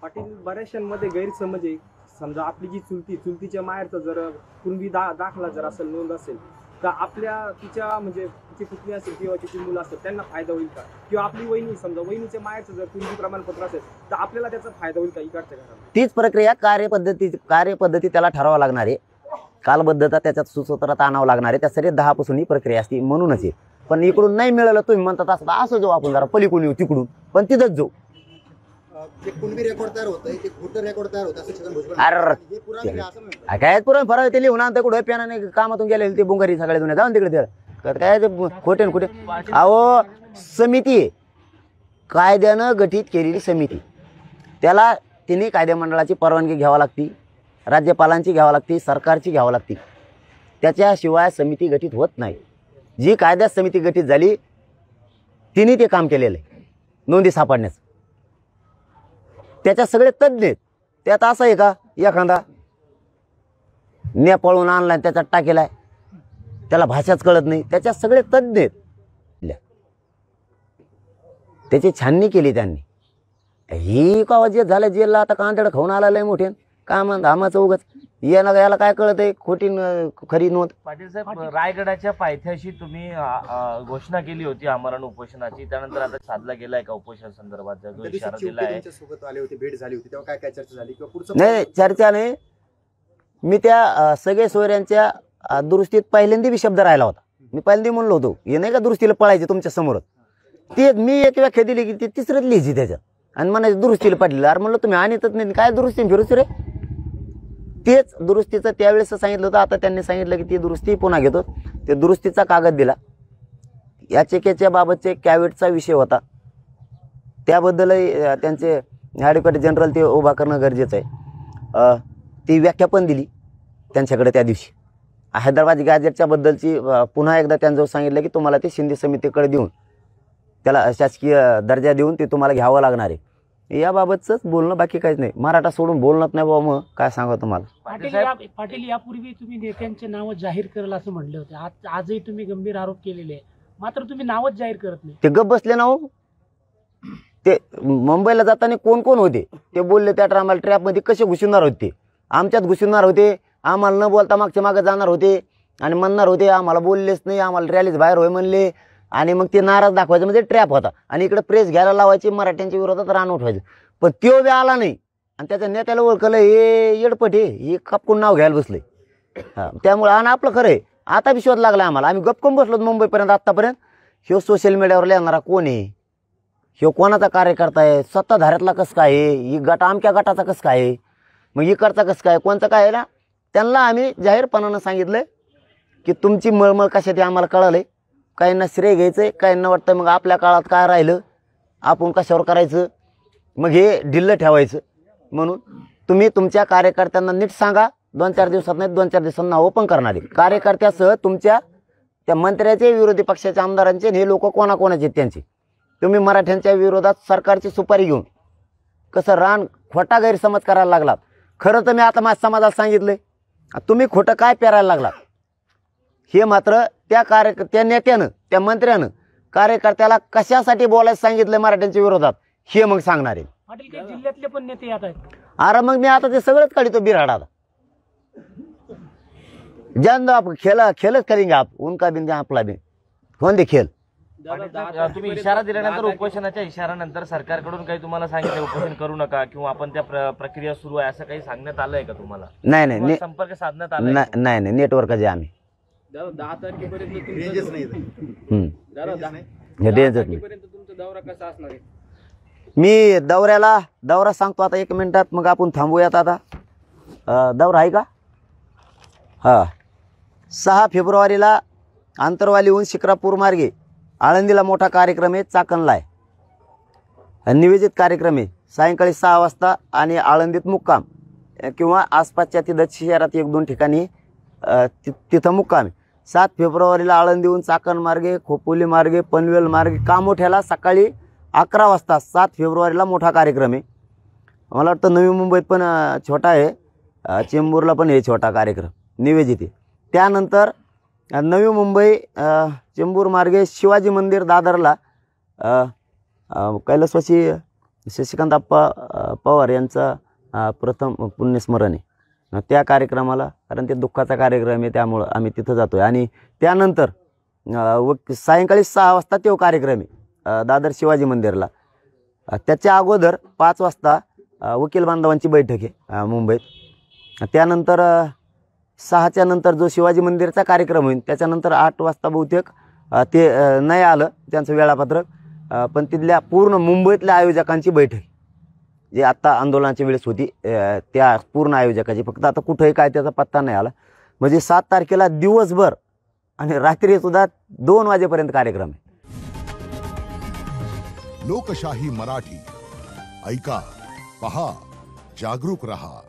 पाटील बऱ्याचशांमध्ये गैरसमज आहे. समजा आपली जी चुलतीच्या माहेरचा जर कुणबी दाखला जर असेल नोंद असेल तर आपल्या तिच्या म्हणजे तिची पुतणी असेल किंवा तिची मुलं असेल त्यांना फायदा होईल का? किंवा आपली वहिनी समजा वहिनीच्या माहेरचं जर कुणबी प्रमाणपत्र असेल तर आपल्याला त्याचा फायदा होईल का इकडच्या घराला?
तीच प्रक्रिया कार्यपद्धती त्याला ठरावं लागणार आहे. कालबद्धता त्याच्यात सुसूत्रात आणावं लागणार आहे. त्यासाठी 10 पासून ही प्रक्रिया असते म्हणूनच आहे. पण इकडून नाही मिळालं तुम्ही म्हणतात असं जाऊ आपण जरा पलीकडून येऊ तिकडून पण तिथंच जाऊ.
जे कुणबी रेकॉर्ड तयार होतं ते खोटं रेकॉर्ड तयार होतं असं छगन भुजबळ
अरे
हे पुरावे आहे असं म्हणतात.
काय पुरण फराव ते लिहून आणतं कुठं पेनाने कामातून गेलेले ते बुंगारी सगळे जुने जाऊन तिकडे त्याला काय ते खोटे कुठे. अहो समिती आहे कायद्यानं गठीत केलेली समिती. त्याला तिन्ही कायदेमंडळाची परवानगी घ्यावी लागती, राज्यपालांची घ्यावी लागती, सरकारची घ्यावी लागती. त्याच्याशिवाय समिती गठीत होत नाही. जी कायद्यात समिती गठीत झाली तिने ते काम केलेलं आहे नोंदी सापडण्याचं. त्याच्यात सगळे तज्ज्ञ आहेत. त्यात असं आहे का एखादा नेपाळून आणलाय त्याच्यात टाकेलाय त्याला भाषाच कळत नाही. त्याच्यात सगळे तज्ज्ञ आहेत. त्याची छाननी केली त्यांनी. ही का जे झालं जेलला आता कांदड खाऊन आलेलं मोठे काम धामाचं उगाच याला काय कळत आहे खोटी खरी नोंद.
पाटील साहेब रायगडाच्या पायथ्याशी तुम्ही घोषणा केली होती आमरण उपोषणाची, त्यानंतर आता साधला गेलाय का उपोषण संदर्भात जो इशारा दिला आहे?
सोबत आले होते, भेट झाली होती तेव्हा काय चर्चा झाली किंवा पुढचं
नाही चर्चा नाही. मी त्या सगळे सोयऱ्यांच्या दुरुस्तीत पहिल्यांदा बी शब्द राहिला होता. मी पहिल्यांदा म्हणलो होतो हे नाही का दुरुस्तीला पळायचे तुमच्या समोरच, ते मी एक व्याख्या दिली की ते तिसरंच लिहायची त्याच्यात आणि म्हणायचं दुरुस्तीला पाडलेलं. अरे म्हणलं तुम्ही आणतच नाही काय दुरुस्ती फिरूच रे. तेच दुरुस्तीचं त्यावेळेस सांगितलं होतं, आता त्यांनी सांगितलं की ती दुरुस्ती पुन्हा घेतो. ते दुरुस्तीचा कागद दिला. याचिकेच्या बाबतचे कॅवेटचा विषय होता, त्याबद्दलही त्यांचे ॲडव्होकेट जनरल ते उभा करणं गरजेचं आहे. ती व्याख्या पण दिली त्यांच्याकडे त्या दिवशी. हैदराबाद गॅजेटच्या बद्दलची पुन्हा एकदा त्यांचं सांगितलं की तुम्हाला ते शिंदे समितीकडे देऊन त्याला शासकीय दर्जा देऊन ते तुम्हाला घ्यावं लागणार आहे. याबाबतच बोलणं, बाकी काहीच नाही. मराठा सोडून बोलणंच नाही बाबा. मग काय सांगा तुम्हाला.
पाटील यापूर्वी तुम्ही नेत्यांचे नावं जाहीर कराल असं म्हटले होते. आजही तुम्ही गंभीर आरोप केलेले आहे, मात्र तुम्ही नावच जाहीर करत नाही.
ते गप बसले ना हो. ते मुंबईला जाताना कोण कोण होते ते बोलले त्या आम्हाला ट्रॅपमध्ये कसे घुसणार होते, आमच्यात घुसणार होते, आम्हाला न बोलता मागच्या मागे जाणार होते आणि म्हणणार होते आम्हाला बोललेच नाही, आम्हाला रॅलीच बाहेर होय म्हणले. आणि मग ते नाराज दाखवायचं म्हणजे ट्रॅप होता आणि इकडे प्रेस घ्यायला लावायची, मराठ्यांच्या विरोधात रान उठवायचं. पण तो बी आला नाही आणि त्याच्या नेत्याला ओळखलं हे येडपट हे कापकून नाव घ्यायला बसले. त्यामुळे आणि आपलं खरं आहे आता बी शोध लागला आम्हाला. आम्ही गपकून बसलो मुंबईपर्यंत आत्तापर्यंत. ह्यो सोशल मीडियावर लिहिणारा कोण आहे, ह्यो कोणाचा कार्यकर्ता आहे, सत्ताधाऱ्यातला कसं काय आहे, ही गट आमच्या गटाचा कसं काय आहे, मग इकडचा कसं काय, कोणचं काय आहे ना. त्यांना आम्ही जाहीरपणानं सांगितलं की तुमची मळमळ कशात आम्हाला कळलं आहे. काहींना श्रेय घ्यायचं आहे, काहींना वाटतं मग आपल्या काळात काय राहिलं आपण कशावर करायचं, मग हे ढिल्लं ठेवायचं. म्हणून तुम्ही तुमच्या कार्यकर्त्यांना नीट सांगा. 2-4 दिवसात नाही 2-4 दिवसांना ओपन करणार आहे. कार्यकर्त्यासह तुमच्या त्या मंत्र्याचे, विरोधी पक्षाच्या आमदारांचे, हे लोक कोणाकोणाचे आहेत त्यांचे. तुम्ही मराठ्यांच्या विरोधात सरकारची सुपारी घेऊन कसं रान खोटा गैरसमज करायला लागलात. खरं तर मी आता माझ्या समाजाला सांगितलंय, तुम्ही खोटं काय पेरायला लागलात हे मात्र त्या नेत्यानं, त्या मंत्र्यानं कार्यकर्त्याला कशासाठी बोलायचं सांगितलं मराठ्यांच्या विरोधात हे मग सांगणार आहे.
पाटील काही जिल्ह्यातले पण नेते येत आहेत.
अरे मग मी आता ते सगळंच काढतो बिराडा. जन आप खेलच करेंगे आप, उनका बिन आपला बिन होऊन दे खेळ.
तुम्ही इशारा दिल्यानंतर, उपोषणाच्या इशाऱ्यानंतर सरकारकडून काही तुम्हाला सांगितलं उपोषण करू नका किंवा आपण त्या प्रक्रिया सुरू आहे असं काही सांगण्यात आलंय का तुम्हाला?
नाही
संपर्क साधण्यात आलाय?
नाही नेटवर्क जे आम्ही
10 तारखेपर्यंत
रेंजच नाही इथं.
रेंजच नाही.
तुमचा दौरा कसा असणार आहे?
मी दौरा सांगतो आता 1 मिनिटात, मग आपण थांबूयात. आता दौरा आहे का? हां, 6 फेब्रुवारीला आंतरवालीहून शिक्रापूर मार्गे आळंदीला मोठा कार्यक्रम आहे, चाकणला आहे. नियोजित कार्यक्रम आहे सायंकाळी 6 वाजता आणि आळंदीत मुक्काम किंवा आसपासच्या तिथं शहरात 1-2 ठिकाणी तिथं मुक्काम आहे. 7 फेब्रुवारीला आळंदीहून चाकण मार्गे, खोपोली मार्गे, पनवेल मार्गे कामोठ्याला सकाळी 11 वाजता 7 फेब्रुवारीला मोठा कार्यक्रम आहे. मला वाटतं नवी मुंबईत पण छोटा आहे, चेंबूरला पण आहे छोटा कार्यक्रम नियोजित आहे. त्यानंतर नवी मुंबई चेंबूर मार्गे शिवाजी मंदिर दादरला कैलासवासी शशिकांत आप्पा पवार यांचा प्रथम पुण्यस्मरण आहे. त्या कार्यक्रमाला, कारण ते दुःखाचा कार्यक्रम आहे त्यामुळं आम्ही तिथं जातो आहे. आणि त्यानंतर सायंकाळी 6 वाजता तो कार्यक्रम आहे दादर शिवाजी मंदिरला. त्याच्या अगोदर 5 वाजता वकील बांधवांची बैठक आहे मुंबईत. त्यानंतर 6च्या नंतर जो शिवाजी मंदिरचा कार्यक्रम होईल त्याच्यानंतर 8 वाजता बहुतेक ते नाही आलं त्यांचं वेळापत्रक, पण तिथल्या पूर्ण मुंबईतल्या आयोजकांची बैठक जे आत्ता आंदोलनाच्या वेळेस होती त्या पूर्ण आयोजकाची, फक्त आता कुठंही काय त्याचा पत्ता नाही आला. म्हणजे 7 तारखेला दिवसभर आणि रात्रीसुद्धा 2 वाजेपर्यंत कार्यक्रम आहे.
लोकशाही मराठी ऐका, पहा, जागरूक रहा.